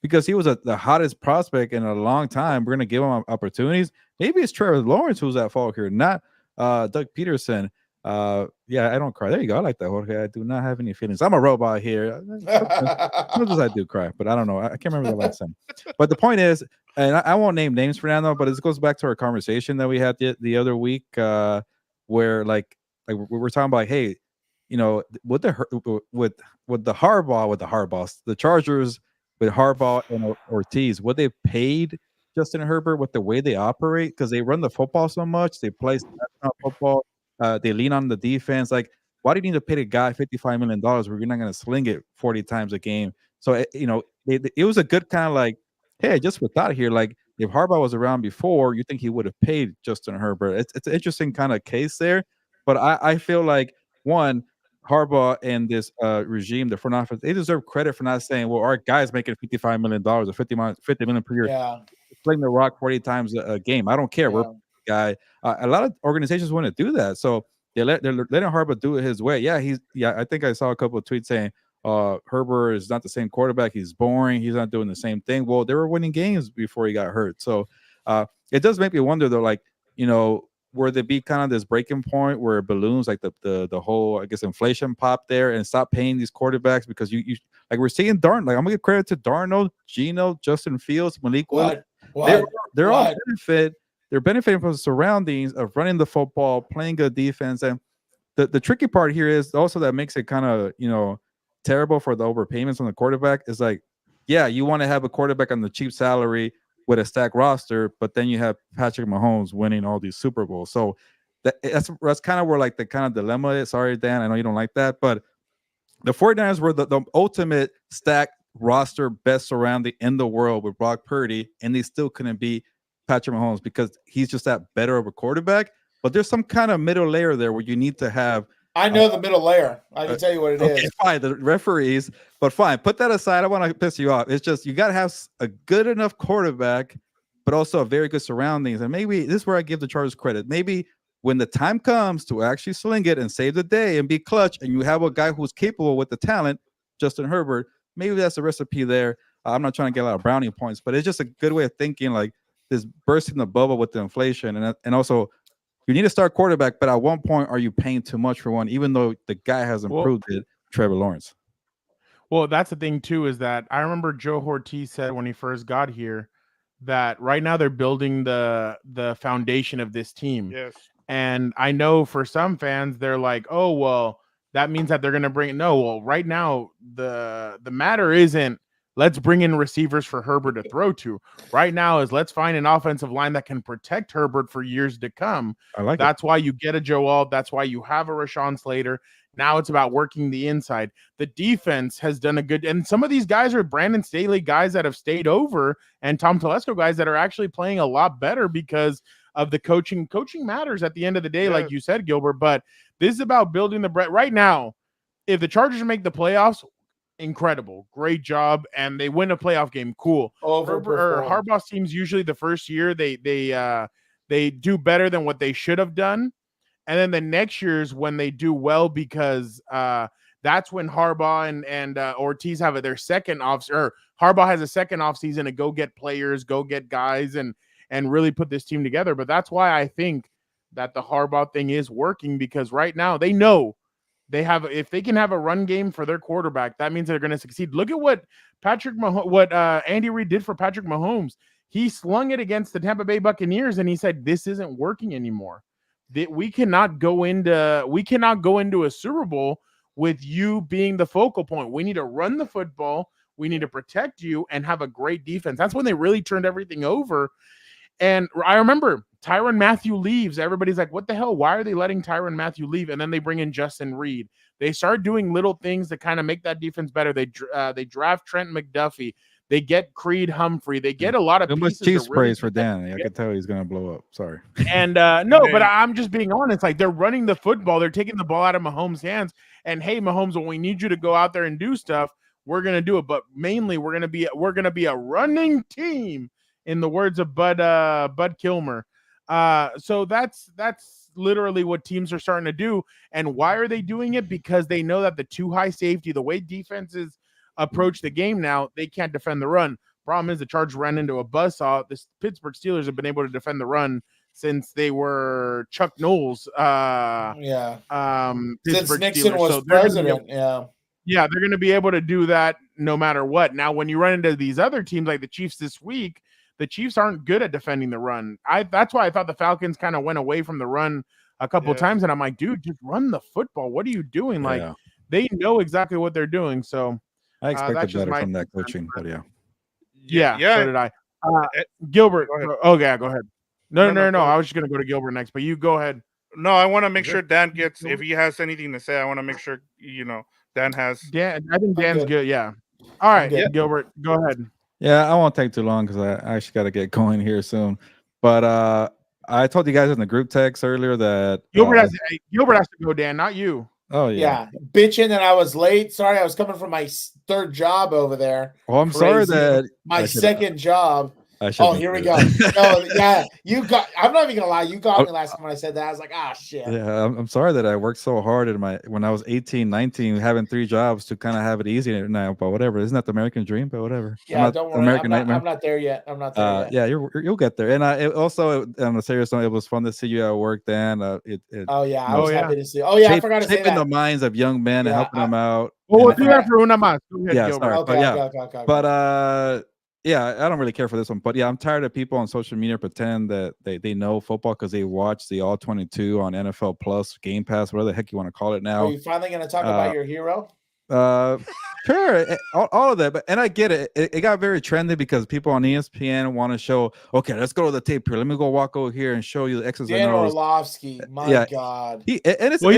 because he was the hottest prospect in a long time, we're gonna give him opportunities. Maybe it's Trevor Lawrence who's at fault here, not Doug Peterson. I don't cry. There you go. I like that, Jorge. I do not have any feelings. I'm a robot here. Sometimes I do cry, but I don't know. I can't remember the last time. But the point is, and I won't name names for now, though, but it goes back to our conversation that we had the other week, where like we were talking about, hey, with the Harbaughs, the Chargers with Harbaugh and Ortiz, what they paid Justin Herbert with the way they operate, because they run the football so much, they play football. They lean on the defense. Like, why do you need to pay a guy $55 million where you're not going to sling it 40 times a game? So, it was a good kind of like, hey, I just thought here, like, if Harbaugh was around before, you think he would have paid Justin Herbert. It's an interesting kind of case there. But I feel like, one, Harbaugh and this regime, the front office, they deserve credit for not saying, well, our guy's making $55 million or $50 million per year. Yeah. Playing the rock 40 times a game. I don't care. Yeah. We're guy. A lot of organizations want to do that, so they're letting Harbaugh do it his way. I think I saw a couple of tweets saying Herbert is not the same quarterback. He's boring. He's not doing the same thing. Well, they were winning games before he got hurt. So it does make me wonder, though, like, where there be kind of this breaking point where balloons, like the whole, I guess, inflation pop there and stop paying these quarterbacks, because you like, we're seeing Darnold. Like, I'm gonna give credit to Darnold, Geno, Justin Fields, Malik Willis. They're all benefit. They're benefiting from the surroundings of running the football, playing good defense. And the tricky part here is also that makes it kind of, terrible for the overpayments on the quarterback is like, you want to have a quarterback on the cheap salary with a stacked roster, but then you have Patrick Mahomes winning all these Super Bowls. So that's kind of where like the kind of dilemma is. Sorry, Dan, I know you don't like that, but the 49ers were the ultimate stacked roster, best surrounding in the world with Brock Purdy, and they still couldn't beat Patrick Mahomes because he's just that better of a quarterback. but there's some kind of middle layer there where you need to have. I know the middle layer. I can tell you what it is. Okay, fine. The referees, but fine. Put that aside. I want to piss you off. It's just you got to have a good enough quarterback, but also a very good surroundings. And maybe this is where I give the Chargers credit. Maybe when the time comes to actually sling it and save the day and be clutch, and you have a guy who's capable with the talent, Justin Herbert, maybe that's the recipe there. I'm not trying to get a lot of brownie points, but it's just a good way of thinking, like this bursting the bubble with the inflation, and also. You need to start quarterback, but at one point, are you paying too much for one, even though the guy has improved it, Trevor Lawrence? Well, that's the thing, too, is that I remember Joe Ortiz said when he first got here that right now they're building the foundation of this team. Yes. And I know for some fans, they're like, oh, well, that means that they're going to bring it. No, well, right now, the matter isn't let's bring in receivers for Herbert to throw to. Right now is let's find an offensive line that can protect Herbert for years to come. That's why you get a Joe Alt. That's why you have a Rashawn Slater. Now it's about working the inside. The defense has done a good, and some of these guys are Brandon Staley guys that have stayed over, and Tom Telesco guys that are actually playing a lot better because of the coaching. Coaching matters at the end of the day, like you said, Gilbert, but this is about building the bread. Right now, if the Chargers make the playoffs, incredible, great job, and they win a playoff game. Cool. Harbaugh's teams usually the first year they do better than what they should have done, and then the next year's when they do well because that's when Harbaugh and Ortiz have their second off. Or Harbaugh has a second off season to go get players, go get guys, and really put this team together. But that's why I think that the Harbaugh thing is working because right now they know. They have, if they can have a run game for their quarterback, that means they're going to succeed. Look at what Andy Reid did for Patrick Mahomes. He slung it against the Tampa Bay Buccaneers, and he said, "This isn't working anymore. We cannot go into a Super Bowl with you being the focal point. We need to run the football. We need to protect you and have a great defense." That's when they really turned everything over. And I remember Tyrann Mathieu leaves. Everybody's like, what the hell? Why are they letting Tyrann Mathieu leave? And then they bring in Justin Reed. They start doing little things to kind of make that defense better. They draft Trent McDuffie. They get Creed Humphrey. They get a lot of pieces. Too much Chiefs praise for Dan. I can tell he's going to blow up. Sorry. And no, but I'm just being honest. Like they're running the football. They're taking the ball out of Mahomes' hands. And hey, Mahomes, when we need you to go out there and do stuff, we're going to do it. But mainly we're going to be a running team. In the words of Bud Kilmer. So that's literally what teams are starting to do. And why are they doing it? Because they know that the too high safety, the way defenses approach the game now, they can't defend the run. Problem is the Chargers ran into a buzzsaw. The Pittsburgh Steelers have been able to defend the run since they were Chuck Knowles. Since Nixon was president. Yeah, they're going to be able to do that no matter what. Now, when you run into these other teams like the Chiefs this week, the Chiefs aren't good at defending the run. That's why I thought the Falcons kind of went away from the run a couple of times. And I'm like, dude, just run the football. What are you doing? Like, they know exactly what they're doing. So I expected better from that coaching, but yeah. So did I. Gilbert. Go ahead. No. I was just going to go to Gilbert next, but you go ahead. No, I want to make sure Dan gets, if he has anything to say, I want to make sure, Dan has. Dan, I think Dan's good. Yeah. All right, Gilbert, go ahead. Yeah, I won't take too long because I actually got to get going here soon. But I told you guys in the group text earlier that Gilbert has to go, Dan, not you. Oh, yeah. Bitching that I was late. Sorry, I was coming from my third job over there. Oh, I'm sorry that my second job. Oh, here we go. No, yeah, I'm not even gonna lie. You got me last time when I said that. I was like, shit. Yeah, I'm sorry that I worked so hard when I was 18, 19, having 3 jobs to kind of have it easy now. But whatever, isn't that the American dream? But whatever. Yeah, don't worry. I'm not there yet. Yet. Yeah, you'll get there. And also on a serious note, it was fun to see you at work, Dan. I was happy to see. I forgot to say that. Shaping the minds of young men and helping them out. We'll do that for una más. Yeah, sorry. Okay, but yeah, I don't really care for this one, but I'm tired of people on social media pretend that they know football because they watch the All 22 on NFL Plus, Game Pass, whatever the heck you want to call it now. Are you finally going to talk about your hero? Sure, all of that, and I get it. It got very trendy because people on ESPN want to show. Okay, let's go to the tape here. Let me go walk over here and show you the X's and O's. Dan Orlovsky, my God. He's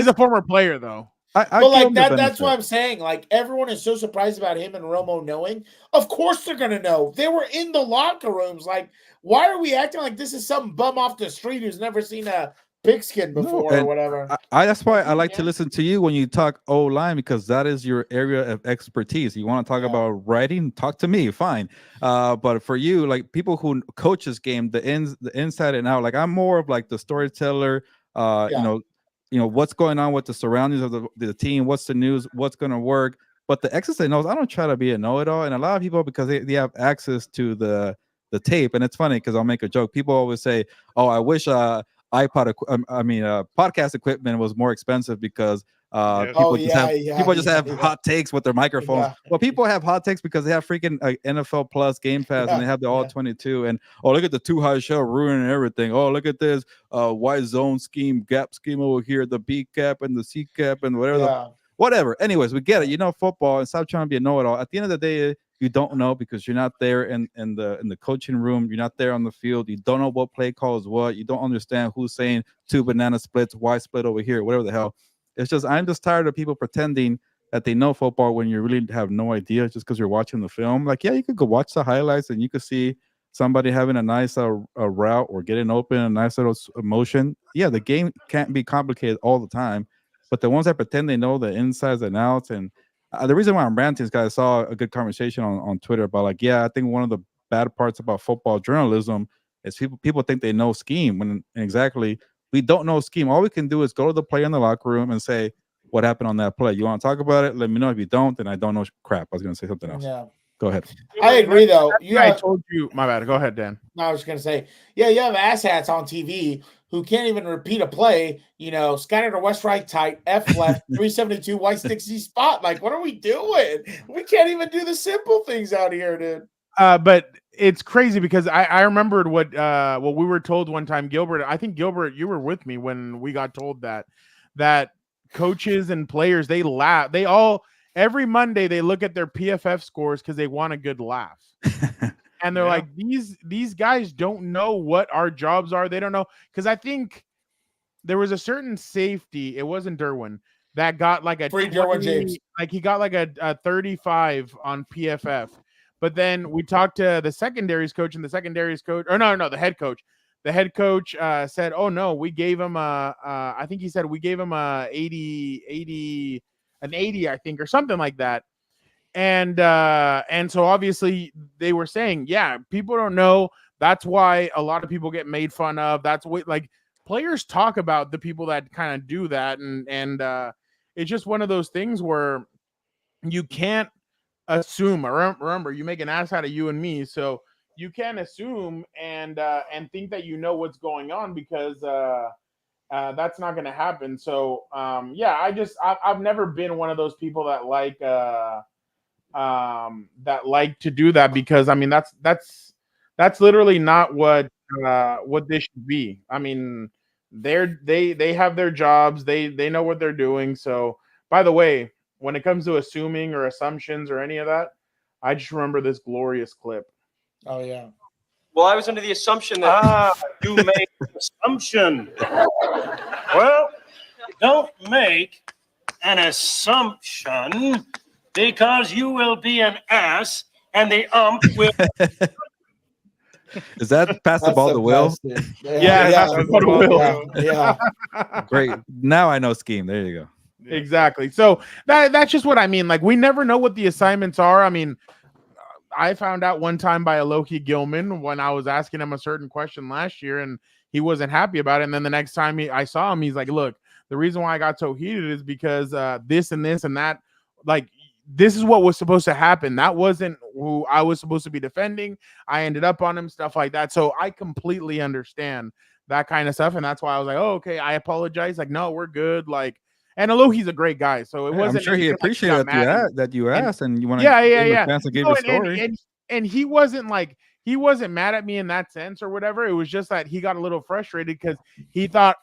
a former player though. But like that's what I'm saying. Like everyone is so surprised about him and Romo knowing. Of course they're gonna know. They were in the locker rooms. Like, why are we acting like this is some bum off the street who's never seen a pigskin before or whatever? That's why I like to listen to you when you talk O-line, because that is your area of expertise. You want to talk about writing? Talk to me, fine. But for you, like people who coach this game, the inside and out. Like I'm more of like the storyteller. You know what's going on with the surroundings of the team, what's the news, what's going to work. But the X's and O's, I don't try to be a know-it-all. And a lot of people, because they have access to the tape, and it's funny because I'll make a joke. People always say, "Oh, I wish podcast equipment was more expensive because people just have hot takes with their microphones." Well, people have hot takes because they have freaking NFL Plus, Game Pass, and they have the all 22. And look at the too high shell ruining everything. Oh, look at this Y zone scheme, gap scheme over here, the B cap and the C cap and whatever. Whatever. Anyways, we get it. You know football, and stop trying to be a know-it-all. At the end of the day, you don't know because you're not there in the coaching room. You're not there on the field. You don't know what play call is what. You don't understand who's saying 2 banana splits, Y split over here, whatever the hell. It's just I'm just tired of people pretending that they know football when you really have no idea just because you're watching the film. Like, yeah, you could go watch the highlights and you could see somebody having a nice route or getting open, a nice little motion. Yeah, the game can't be complicated all the time. But the ones that pretend they know the insides and outs, and the reason why I'm ranting is because I saw a good conversation on Twitter about like, yeah, I think one of the bad parts about football journalism is people think they know scheme when exactly we don't know scheme. All we can do is go to the player in the locker room and say, what happened on that play? You want to talk about it? Let me know. If you don't, then I don't know crap. I was going to say something else. Yeah. Go ahead. I agree, though. I told you. My bad. Go ahead, Dan. No, I was going to say, yeah, you have asshats on TV who can't even repeat a play, scattered to West right tight, F left, 372, white stick Z spot. Like, what are we doing? We can't even do the simple things out here, dude. But it's crazy because I remembered what we were told one time, Gilbert. I think, Gilbert, you were with me when we got told that coaches and players, they laugh. They all, every Monday, they look at their PFF scores because they want a good laugh. And they're like, these guys don't know what our jobs are. They don't know. Because I think there was a certain safety. It wasn't Derwin that got like a free Derwin James. Like he got like a 35 on PFF. But then we talked to the secondaries coach, and the secondaries coach, or no, the head coach. The head coach said, "Oh no, we gave him I think he said we gave him an 80, I think, or something like that." And so obviously they were saying, yeah, people don't know. That's why a lot of people get made fun of. That's what, like, players talk about the people that kind of do that. And it's just one of those things where you can't assume. Remember, you make an ass out of you and me. So you can't assume and think that you know what's going on because that's not going to happen. So I've never been one of those people that like to do that, because I mean that's literally not what this should be. I mean, they have their jobs, they know what they're doing. So, by the way, when it comes to assuming or assumptions or any of that, I just remember this glorious clip. Oh yeah. Well, I was under the assumption that you make an assumption. Well, don't make an assumption, because you will be an ass, and the will. Is that pass the ball to Will? Yeah, Will. Yeah. Great. Now I know scheme. There you go. Exactly. So that's just what I mean. Like, we never know what the assignments are. I mean, I found out one time by Alohi Gilman when I was asking him a certain question last year, and he wasn't happy about it. And then the next time I saw him, he's like, "Look, the reason why I got so heated is because this and this and that. Like, this is what was supposed to happen. That wasn't who I was supposed to be defending. I ended up on him, stuff like that." So I completely understand that kind of stuff. And that's why I was like, "Oh, okay, I apologize." Like, no, we're good. Like, and Alohi's a great guy. So it wasn't. I'm sure he appreciated that you asked and you want to chance to give the story. And he wasn't mad at me in that sense or whatever. It was just that he got a little frustrated because he thought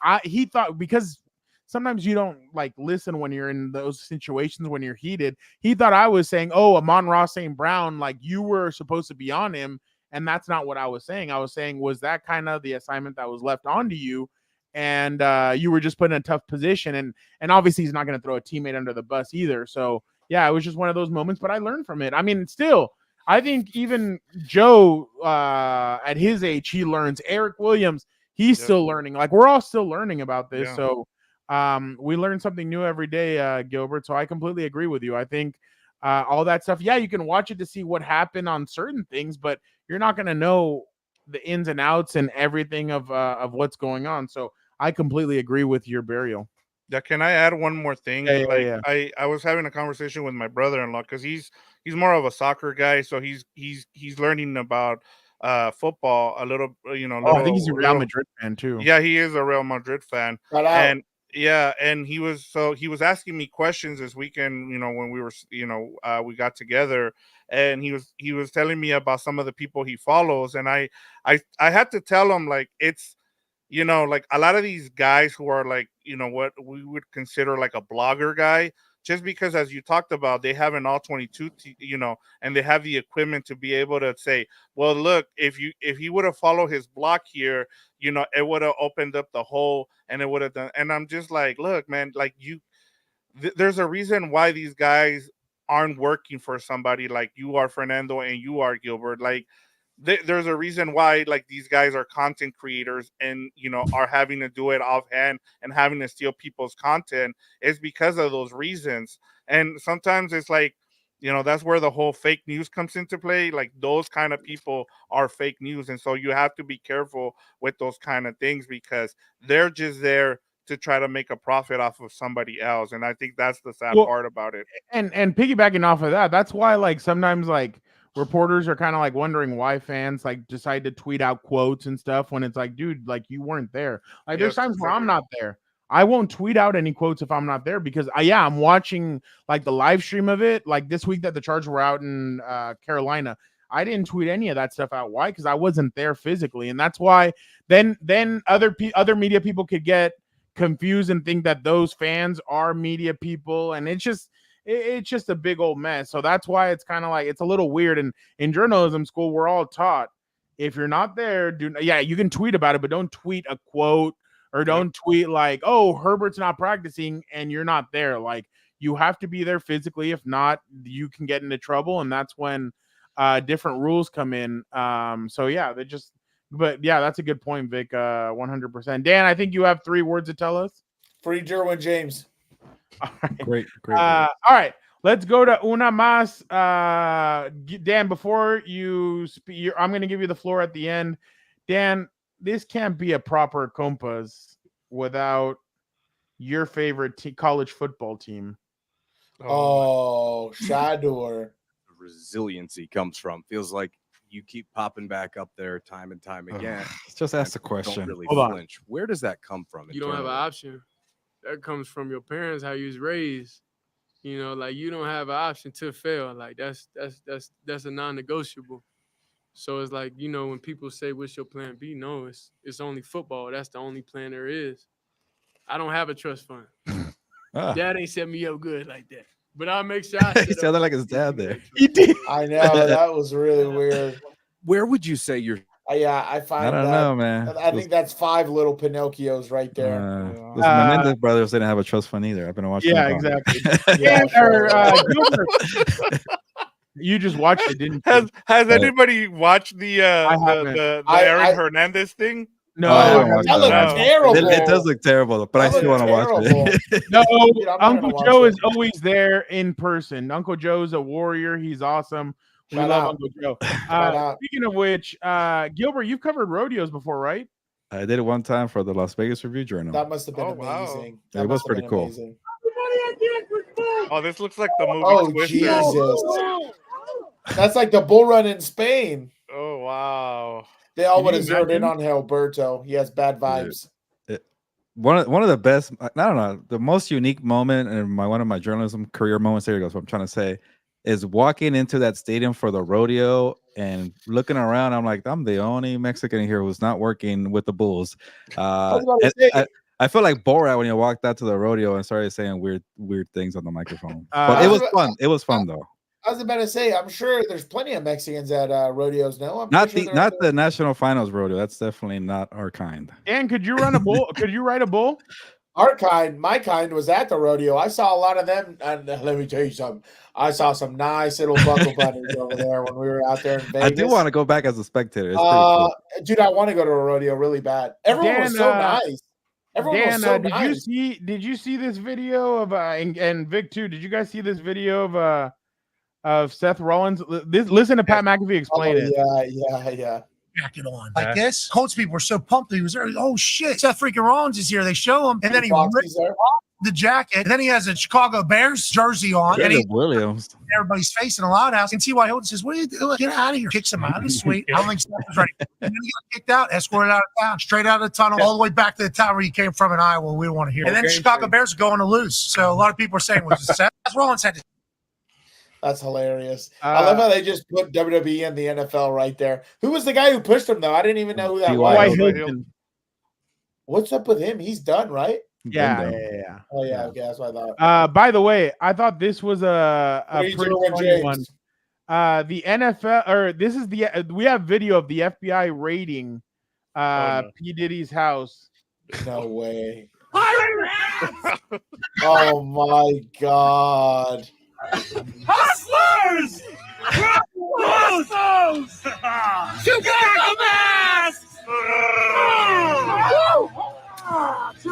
because sometimes you don't like listen when you're in those situations when you're heated. He thought I was saying, "Oh, Amon-Ra St. Brown, like you were supposed to be on him," and that's not what I was saying. I was saying, was that kind of the assignment that was left onto you? and you were just put in a tough position. And obviously he's not going to throw a teammate under the bus either. So yeah, it was just one of those moments, but I learned from it. I mean, still, I think even Joe at his age, he learns. Eric Williams, he's still learning. Like, we're all still learning about this. So we learn something new every day, Gilbert. So I completely agree with you. I think all that stuff, yeah, you can watch it to see what happened on certain things, but you're not going to know the ins and outs and everything of what's going on. So I completely agree with your burial. Yeah, can I add one more thing? Yeah. I was having a conversation with my brother-in-law because he's more of a soccer guy, so he's learning about football a little, I think he's a Real Madrid fan too. Yeah, he is a Real Madrid fan. Shout out. And yeah, and he was asking me questions this weekend, when we were, we got together, and he was telling me about some of the people he follows, and I had to tell him, like, it's, like a lot of these guys who are like, what we would consider like a blogger guy, just because, as you talked about, they have an all 22, and they have the equipment to be able to say, well, look, if he would have followed his block here, it would have opened up the hole, and it would have done. And I'm just like, look, man, like there's a reason why these guys aren't working for somebody like you are, Fernando, and you are, Gilbert. Like, there's a reason why, like, these guys are content creators and are having to do it offhand and having to steal people's content. Is because of those reasons. And sometimes it's like, that's where the whole fake news comes into play. Like, those kind of people are fake news, and so you have to be careful with those kind of things, because they're just there to try to make a profit off of somebody else. And I think that's the sad part about it. And piggybacking off of that, that's why, like, sometimes, like, reporters are kind of like wondering why fans like decide to tweet out quotes and stuff when it's like, dude, like, you weren't there. Like, there's times where I'm not there. I won't tweet out any quotes if I'm not there, because I'm watching like the live stream of it. Like this week that the Chargers were out in Carolina, I didn't tweet any of that stuff out. Why? Because I wasn't there physically. And that's why then other media people could get confused and think that those fans are media people. And it's just a big old mess. So that's why it's kind of like, it's a little weird. And in journalism school, we're all taught, if you're not there, you can tweet about it, but don't tweet a quote, or don't tweet like, oh, Herbert's not practicing and you're not there. Like, you have to be there physically. If not, you can get into trouble. And that's when different rules come in. But that's a good point, Vic. 100%. Dan, I think you have 3 words to tell us. Free Derwin James. All right. Great. All right. Let's go to una más. Dan, before you speak, I'm going to give you the floor at the end. Dan, this can't be a proper Compas without your favorite college football team. Oh, Shador. Resiliency comes from. Feels like you keep popping back up there time and time again. Just ask the question. Don't really Hold flinch. Where does that come from? You don't have an option. That comes from your parents, how you was raised. Like, you don't have an option to fail. Like, that's a non-negotiable. So it's like, when people say, what's your plan B? No, it's only football. That's the only plan there is. I don't have a trust fund. Dad ain't set me up good like that. But I'll make sure He sounded like his dad there. He did. I know. That was really weird. Where would you say you're? I find I don't know, man. I think that's 5 little Pinocchios right there. The Menendez brothers didn't have a trust fund either. I've been watching. Yeah, exactly. You just watched it, didn't you? Has anybody watched the Aaron Hernandez thing? No, that looked terrible. It does look terrible, but I still want to watch it. No, Uncle Joe is always there in person. Uncle Joe's a warrior. He's awesome. We love Uncle Joe. Speaking of which, Gilbert, you've covered rodeos before, right? I did it one time for the Las Vegas Review Journal. That must have been amazing. Wow. It was pretty cool. Amazing. Oh, this looks like the movie. Oh, Twister. Jesus. That's like the bull run in Spain. Oh, wow. They all would have zeroed in on Alberto. He has bad vibes. One of the best, I don't know, the most unique moment in one of my journalism career moments, there goes what I'm trying to say, is walking into that stadium for the rodeo and looking around. I'm like, I'm the only Mexican here who's not working with the bulls. I felt like Borat when he walked out to the rodeo and started saying weird things on the microphone. But it was fun. It was fun though. I was about to say, I'm sure there's plenty of Mexicans at rodeos. No, I'm Not pretty the sure not the national finals rodeo. That's definitely not our kind. Dan, could you run a bull? Could you ride a bull? our kind. My kind was at the rodeo. I saw a lot of them, and let me tell you something. I saw some nice little buckle bunnies over there when we were out there in Vegas. I do want to go back as a spectator. It's pretty cool. Dude, I want to go to a rodeo really bad. Everyone was so nice. Everyone was so nice. Did you see this video of and Vic too? Did you guys see this video of Seth Rollins? Listen to Pat McAfee explain it. Yeah. Jacket on like this. Colts people were so pumped. He was there. Oh shit! Seth freaking Rollins is here. They show him, and then he rips off the jacket, and then he has a Chicago Bears jersey on, and Williams. Everybody's face in a loud house. And T.Y. Hilton says, "What are you doing? Get out of here!" Kicks him out. It's sweet. I don't think Seth was ready. And then he got kicked out, escorted out of town, straight out of the tunnel, all the way back to the town where he came from in Iowa. We don't want to hear. And then the Chicago Bears are going to lose. So a lot of people are saying, "Well, Seth Rollins had to." That's hilarious. I love how they just put WWE and the NFL right there. Who was the guy who pushed him, though? I didn't even know who that was. What's up with him? He's done, right? Yeah. Oh, yeah. Okay, that's what I thought. By the way, I thought this was a pretty funny one. The NFL, or this is we have video of the FBI raiding P. Diddy's house. No way. Oh, my God. Hustlers! Hustlers! Chicago masks!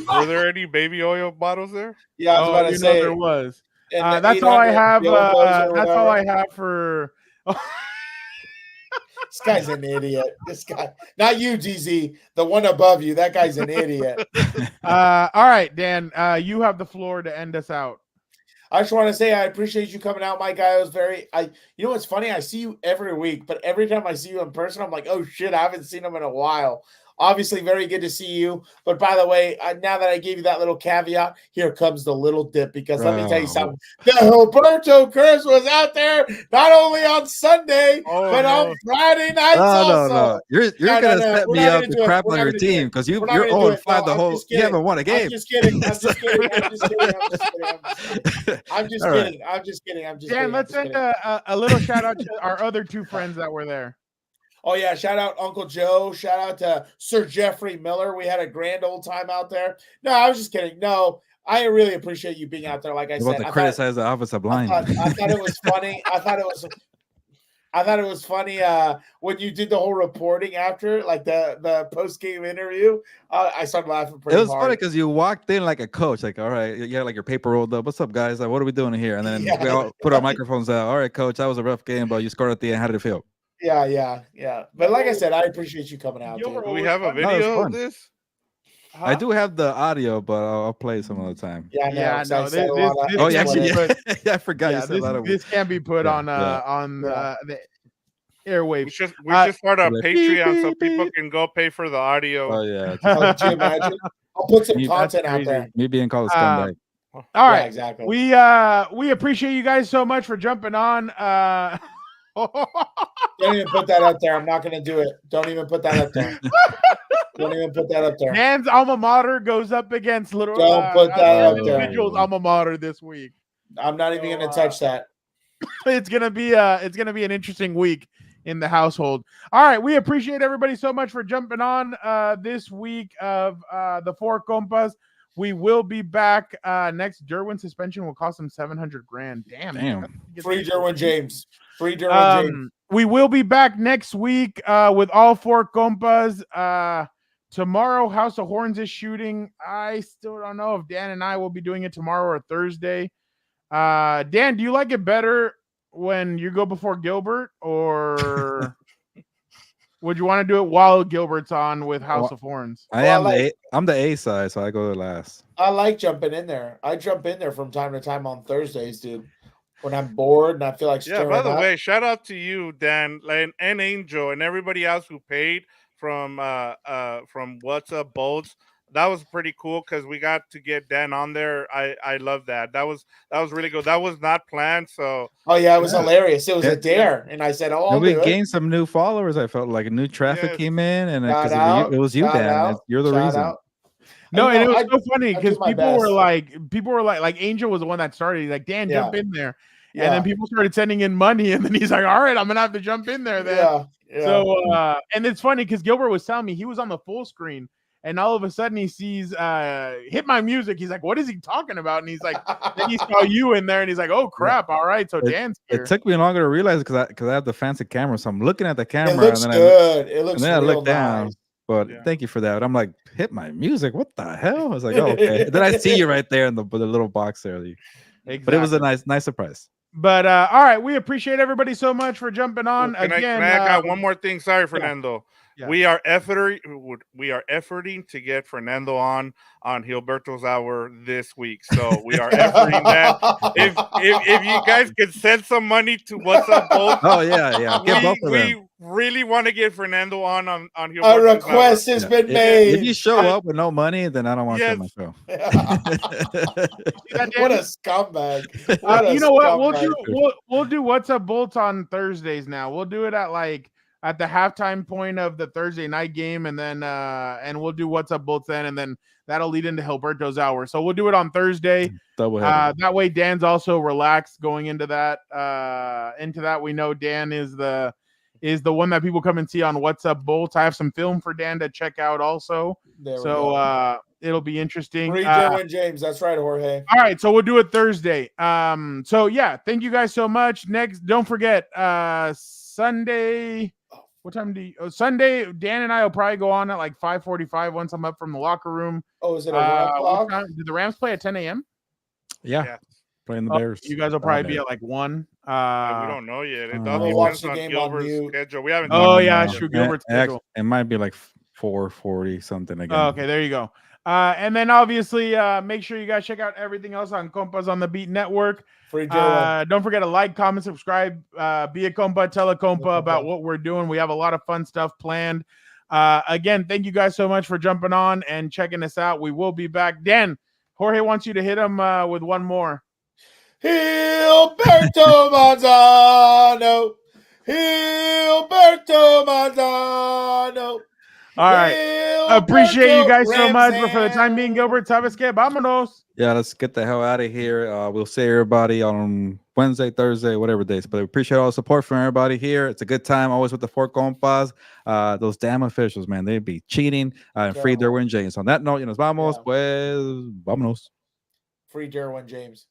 Were there any baby oil bottles there? Yeah, I was about to say there was. That's all I have. That's all I have for. This guy's an idiot. This guy, not you, GZ, the one above you. That guy's an idiot. All right, Dan, you have the floor to end us out. I just want to say I appreciate you coming out, Mike. You know what's funny? I see you every week, but every time I see you in person, I'm like, oh shit, I haven't seen him in a while. Obviously, very good to see you. But by the way, now that I gave you that little caveat, here comes the little dip. Because let me tell you something. The Roberto curse was out there not only on Sunday, but on Friday nights also. No. You're going to set me up to crap on your team because you're 0-5 the whole – you haven't won a game. I'm just kidding. I'm just kidding. Dan, let's send a little shout-out to our other two friends that were there. Oh, yeah. Shout out Uncle Joe. Shout out to Sir Jeffrey Miller. We had a grand old time out there. No, I was just kidding. No, I really appreciate you being out there. Like I said, to criticize the offensive line. I thought it was funny. I thought it was funny when you did the whole reporting after, like the post-game interview. I started laughing pretty hard. It was funny because you walked in like a coach, like, all right, you had like your paper rolled up. What's up, guys? Like, what are we doing here? And then we all put our microphones out. All right, coach, that was a rough game, but you scored at the end. How did it feel? Yeah. But like I said, I appreciate you coming out. Do we have a video of this? I do have the audio, but I'll play it some other time. Yeah. No. I forgot you said a lot of this can't be put on the airwaves. We should start a Patreon so people can go pay for the audio. Oh yeah. Could you imagine? I'll put some content out there. Me being called a scumbag. All right, exactly. We appreciate you guys so much for jumping on. Don't even put that up there. I'm not going to do it. Don't even put that up there. Don't even put that up there. Dan's alma mater goes up against little. Don't put that up there. Individual's alma mater this week. I'm not even going to touch that. It's gonna be an interesting week in the household. All right, we appreciate everybody so much for jumping on this week of the Four Compas. We will be back next. Derwin suspension will cost him $700,000. Damn. Free Derwin James. James. We will be back next week with all Four Compas. Tomorrow, House of Horns is shooting. I still don't know if Dan and I will be doing it tomorrow or Thursday. Dan, do you like it better when you go before Gilbert, or would you want to do it while Gilbert's on with House of Horns? I'm the A side, so I go last. I like jumping in there. I jump in there from time to time on Thursdays, dude. When I'm bored and I feel like stirring by the way, shout out to you, Dan, and Angel, and everybody else who paid from What's Up Bolts. That was pretty cool because we got to get Dan on there. I love that. That was really good. That was not planned. So it was hilarious. It was a dare, and I said, "Oh, we gained some new followers." I felt like a new traffic came in, and it was you, Dan. You're the reason. No, and it was so funny because people were like, Angel was the one that started. He's like, Dan, jump in there. And then people started sending in money, and then he's like, all right, I'm gonna have to jump in there then. Yeah. So and it's funny because Gilbert was telling me he was on the full screen, and all of a sudden he sees Hit My Music. He's like, what is he talking about? And he's like, then he saw you in there, and he's like, oh crap, all right, so Dan's here. It took me longer to realize because I have the fancy camera, so I'm looking at the camera. It looks and then good. It looks and then I real look down. nice. But thank you for that. I'm like, Hit My Music. What the hell? I was like, oh, okay. Then I see you right there in the little box there. Exactly. But it was a nice surprise. But all right, we appreciate everybody so much for jumping on. Can I got one more thing? Sorry, Fernando. Yeah. We are efforting to get Fernando on Gilberto's Hour this week. So we are efforting that. If you guys could send some money to What's Up Bolt. Oh yeah. Get both of them. We really want to get Fernando on Gilberto's A request has been made. If you show up with no money, then I don't want to on my show. What a scumbag. You know what? We'll do What's Up Bolts on Thursdays now. We'll do it at the halftime point of the Thursday night game, and then and we'll do What's Up Bolts then, and then that'll lead into Gilberto's Hour. So we'll do it on Thursday. That way Dan's also relaxed going into that. We know Dan is the one that people come and see on What's Up Bolts. I have some film for Dan to check out also. It'll be interesting. Free Derwin James. That's right, Jorge. All right, so we'll do it Thursday. So yeah, thank you guys so much. Next, don't forget Sunday. What time Sunday? Dan and I will probably go on at like 5:45 once I'm up from the locker room. Oh, is it a 1 o'clock? Did the Rams play at 10 a.m.? Yeah. Playing the Bears. You guys will probably be at like 1. We don't know yet. It We'll all watch depends the on game Gilbert's on mute. schedule. We haven't. True. Gilbert's schedule. It might be like 4:40 something again. Oh, okay, there you go. And then obviously make sure you guys check out everything else on Compas on the Beat Network. Free Derwin. Don't forget to like, comment, subscribe, be a compa, tell a compa about what we're doing. We have a lot of fun stuff planned. Again, thank you guys so much for jumping on and checking us out. We will be back. Dan, Jorge wants you to hit him with one more. Gilberto Manzano. Gilberto Manzano. All right. Appreciate you guys so much. But for the time being, Gilbert, sabes que vámonos. Yeah, let's get the hell out of here. We'll see everybody on Wednesday, Thursday, whatever days. But we appreciate all the support from everybody here. It's a good time always with the Four Compas. Those damn officials, man, they'd be cheating and free Derwin James. On that note, nos vamos, pues, vámonos. Free Derwin James.